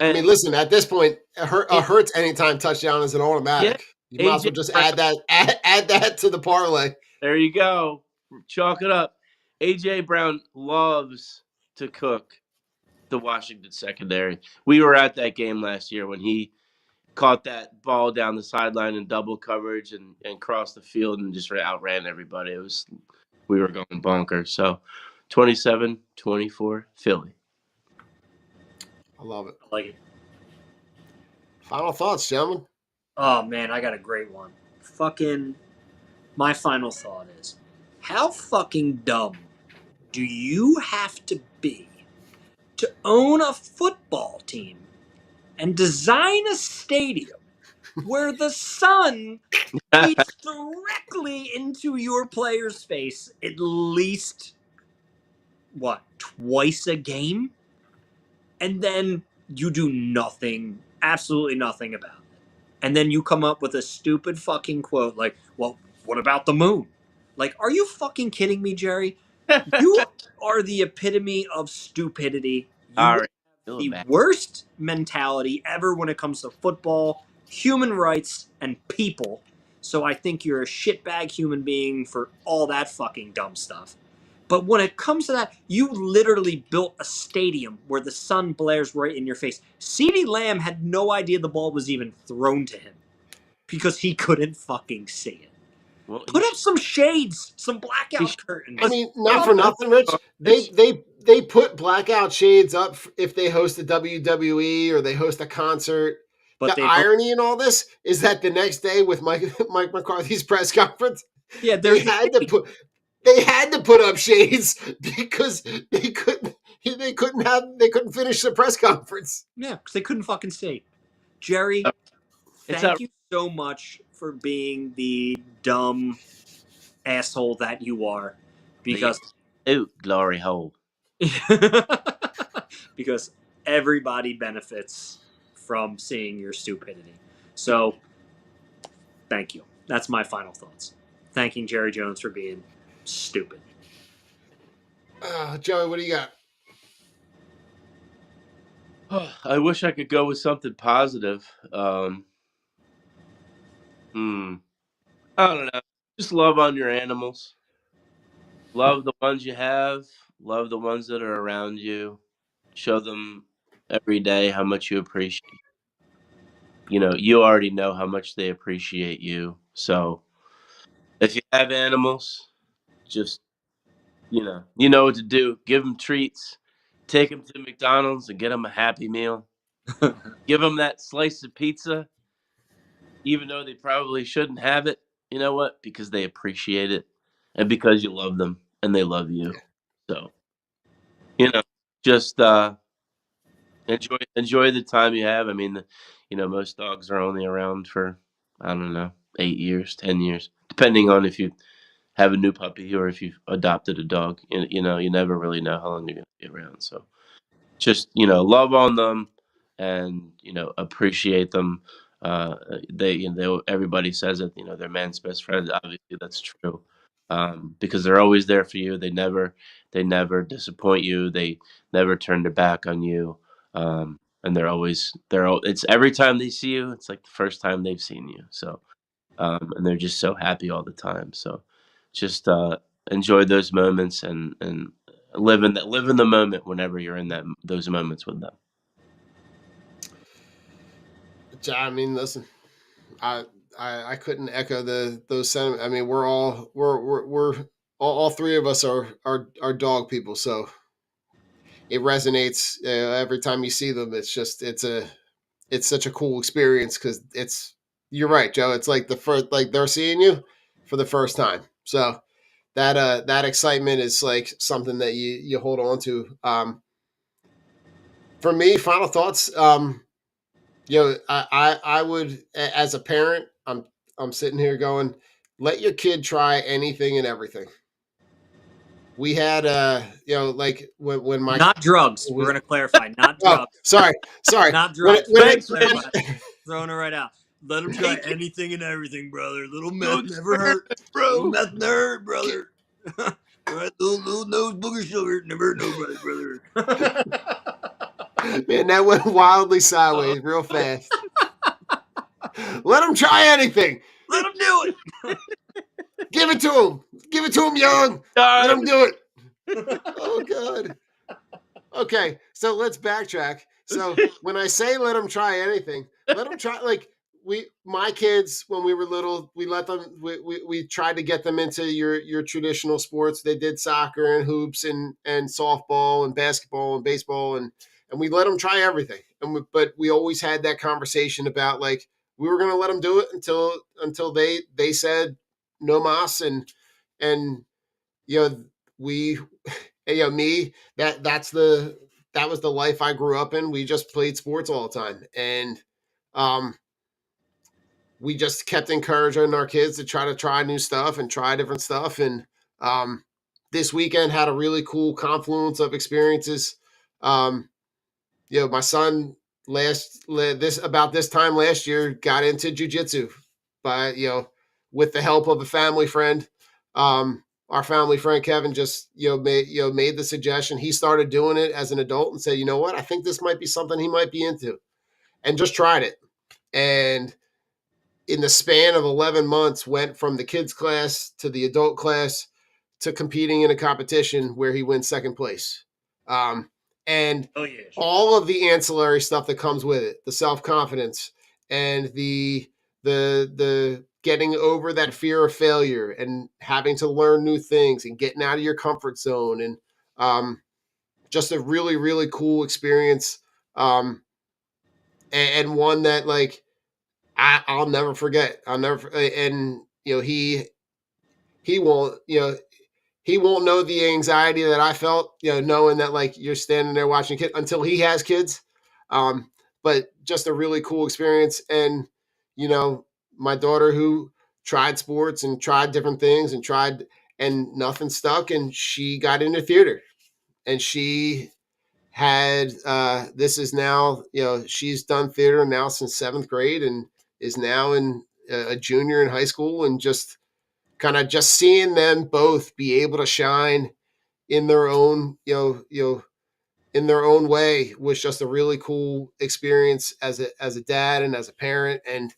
I mean, listen. At this point, a Hurts anytime touchdown is an automatic. You might as well just add that to the parlay. There you go. Chalk it up. A.J. Brown loves to cook the Washington secondary. We were at that game last year when he caught that ball down the sideline in double coverage and crossed the field and just outran everybody. We were going bonkers. So 27-24 Philly. I love it. I like it. Final thoughts, gentlemen. Oh man, I got a great one. My final thought is, how fucking dumb do you have to be to own a football team and design a stadium where the sun beats directly into your player's face at least, twice a game? And then you do nothing, absolutely nothing about it. And then you come up with a stupid fucking quote like, well, what about the moon? Like, are you fucking kidding me, Jerry? You are the epitome of stupidity. You All right. have the worst mentality ever when it comes to football, human rights, and people. So I think you're a shitbag human being for all that fucking dumb stuff. But when it comes to that, you literally built a stadium where the sun blares right in your face. CeeDee Lamb had no idea the ball was even thrown to him because he couldn't fucking see it. Well, Put up some shades, some blackout curtains. I mean, not for nothing, Rich. They put blackout shades up if they host a WWE or they host a concert. But the irony in all this is that the next day with Mike McCarthy's press conference, yeah, they had to put up shades because they couldn't finish the press conference. Yeah, because they couldn't fucking see. Jerry, thank you so much for being the dumb asshole that you are. Because glory hole. Because everybody benefits from seeing your stupidity. So, thank you. That's my final thoughts. Thanking Jerry Jones for being stupid. Joey, what do you got? I wish I could go with something positive. I don't know. Just love on your animals. Love the ones you have. Love the ones that are around you. Show them every day how much you appreciate. You already know how much they appreciate you. So if you have animals, just you know what to do. Give them treats. Take them to McDonald's and get them a Happy Meal. Give them that slice of pizza, even though they probably shouldn't have it. You know what? Because they appreciate it, and because you love them and they love you. So, just enjoy the time you have. I mean, most dogs are only around for, I don't know, 8 years, 10 years, depending on if you have a new puppy or if you've adopted a dog. You never really know how long you're going to be around. So just, love on them and, appreciate them. Everybody says it, they're man's best friend. Obviously that's true. Because they're always there for you. They never disappoint you. They never turn their back on you. And it's every time they see you, it's like the first time they've seen you. So, and they're just so happy all the time. So just, enjoy those moments and live in the moment whenever you're in those moments with them. I mean, listen, I couldn't echo those sentiments. I mean, we're all three of us are dog people, so it resonates every time you see them. It's such a cool experience because you're right, Joe. It's like the first, like they're seeing you for the first time. So that excitement is like something that you hold on to. For me, final thoughts. I would, as a parent, I'm sitting here going, let your kid try anything and everything. We had like when my Not drugs. We're gonna clarify. Not drugs. sorry Not when drugs. when Thanks, it, Rich. Throwing it right out. Let them try anything and everything, brother. Little meth No never hurt. Little bro. meth never hurt, brother. Right, little nose booger sugar never hurt nobody, brother. man, that went wildly sideways real fast. Let them try anything. Let them do it. Give it to him. Give it to him young. Let him do it. Oh God. Okay, so let's backtrack. So when I say let them try anything, let them try like my kids when we were little, we let them we tried to get them into your traditional sports. They did soccer and hoops and softball and basketball and baseball and we let them try everything. But we always had that conversation about like we were going to let them do it until they said no mas and you know we me that was the life I grew up in. We just played sports all the time, and um, we just kept encouraging our kids to try new stuff and try different stuff. And this weekend had a really cool confluence of experiences. Um, my son about this time last year got into jujitsu by with the help of a family friend. Our family friend Kevin just made the suggestion. He started doing it as an adult and said, you know what, I think this might be something he might be into, and just tried it. And in the span of 11 months, went from the kids class to the adult class to competing in a competition where he wins second place. And all of the ancillary stuff that comes with it, the self-confidence and the getting over that fear of failure and having to learn new things and getting out of your comfort zone, and just a really, really cool experience. And one that like I'll never forget. And he won't, he won't know the anxiety that I felt, knowing that like you're standing there watching kids until he has kids. But just a really cool experience. And, my daughter who tried sports and tried different things and nothing stuck. And she got into theater and she had, this is now, she's done theater now since 7th grade and is now in a junior in high school, and just kind of just seeing them both be able to shine in their own, in their own way was just a really cool experience as a dad and as a parent. And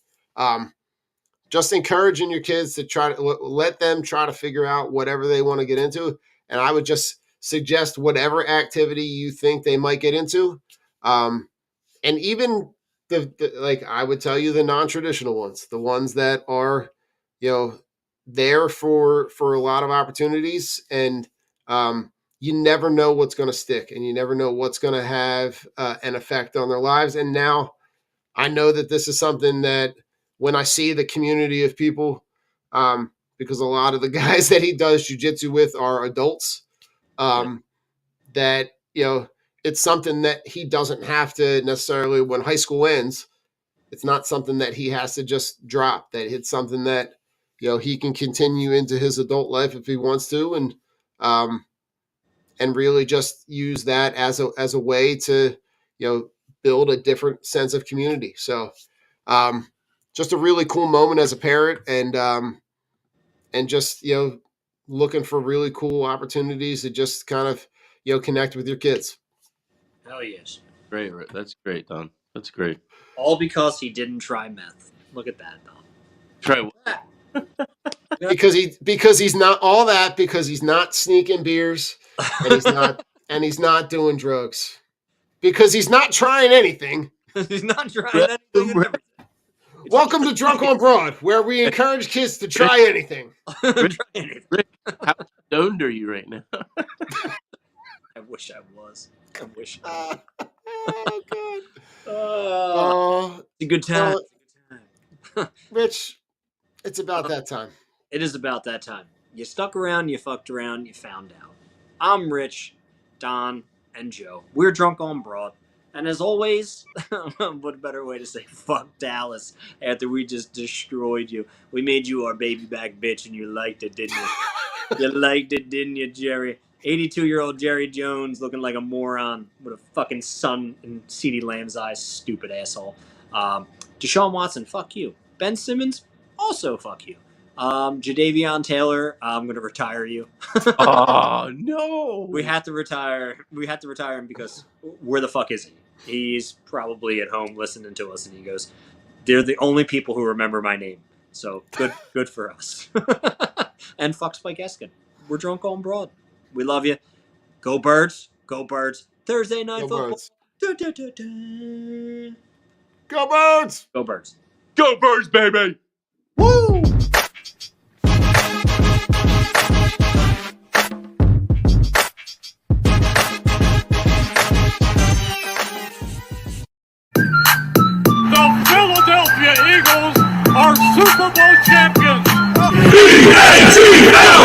just encouraging your kids to try to let them try to figure out whatever they want to get into. And I would just suggest whatever activity you think they might get into. And even like I would tell you the non-traditional ones, the ones that are, there for a lot of opportunities. And you never know what's going to stick, and you never know what's going to have an effect on their lives. And now I know that this is something that when I see the community of people, because a lot of the guys that he does jujitsu with are adults, that, it's something that he doesn't have to necessarily, when high school ends, it's not something that he has to just drop, that it's something that, he can continue into his adult life if he wants to. And really just use that as a way to, build a different sense of community. So, just a really cool moment as a parent, and just, looking for really cool opportunities to just kind of, connect with your kids. Hell yes. Great. That's great, Don. That's great. All because he didn't try meth. Look at that, Don. Try what? Because he's not all that, because he's not sneaking beers, and he's not doing drugs, because he's not trying anything. He's not trying anything and everything. Welcome to Drunk on Broad, where we encourage kids to try anything. Rick, how stoned are you right now? I wish I was. I wish. Oh God! It's a good time. Rich, it's about that time. It is about that time. You stuck around, you fucked around, you found out. I'm Rich, Don, and Joe. We're drunk on broad. And as always, what a better way to say fuck Dallas after we just destroyed you. We made you our baby back bitch and you liked it, didn't you? You liked it, didn't you, Jerry? 82-year-old Jerry Jones looking like a moron with a fucking sun in CeeDee Lamb's eyes, stupid asshole. Deshaun Watson, fuck you. Ben Simmons, also fuck you. Jadavion Taylor, I'm going to retire you. Oh no! We have to retire him because where the fuck is he? He's probably at home listening to us, and he goes, "They're the only people who remember my name." So good for us. And fuck Spike Eskin. We're drunk on broad. We love you. Go Birds. Go Birds. Thursday night Go football. Birds. Da, da, da, da. Go Birds! Go Birds. Go Birds, baby! Woo! The Philadelphia Eagles are Super Bowl champions. E-A-T-L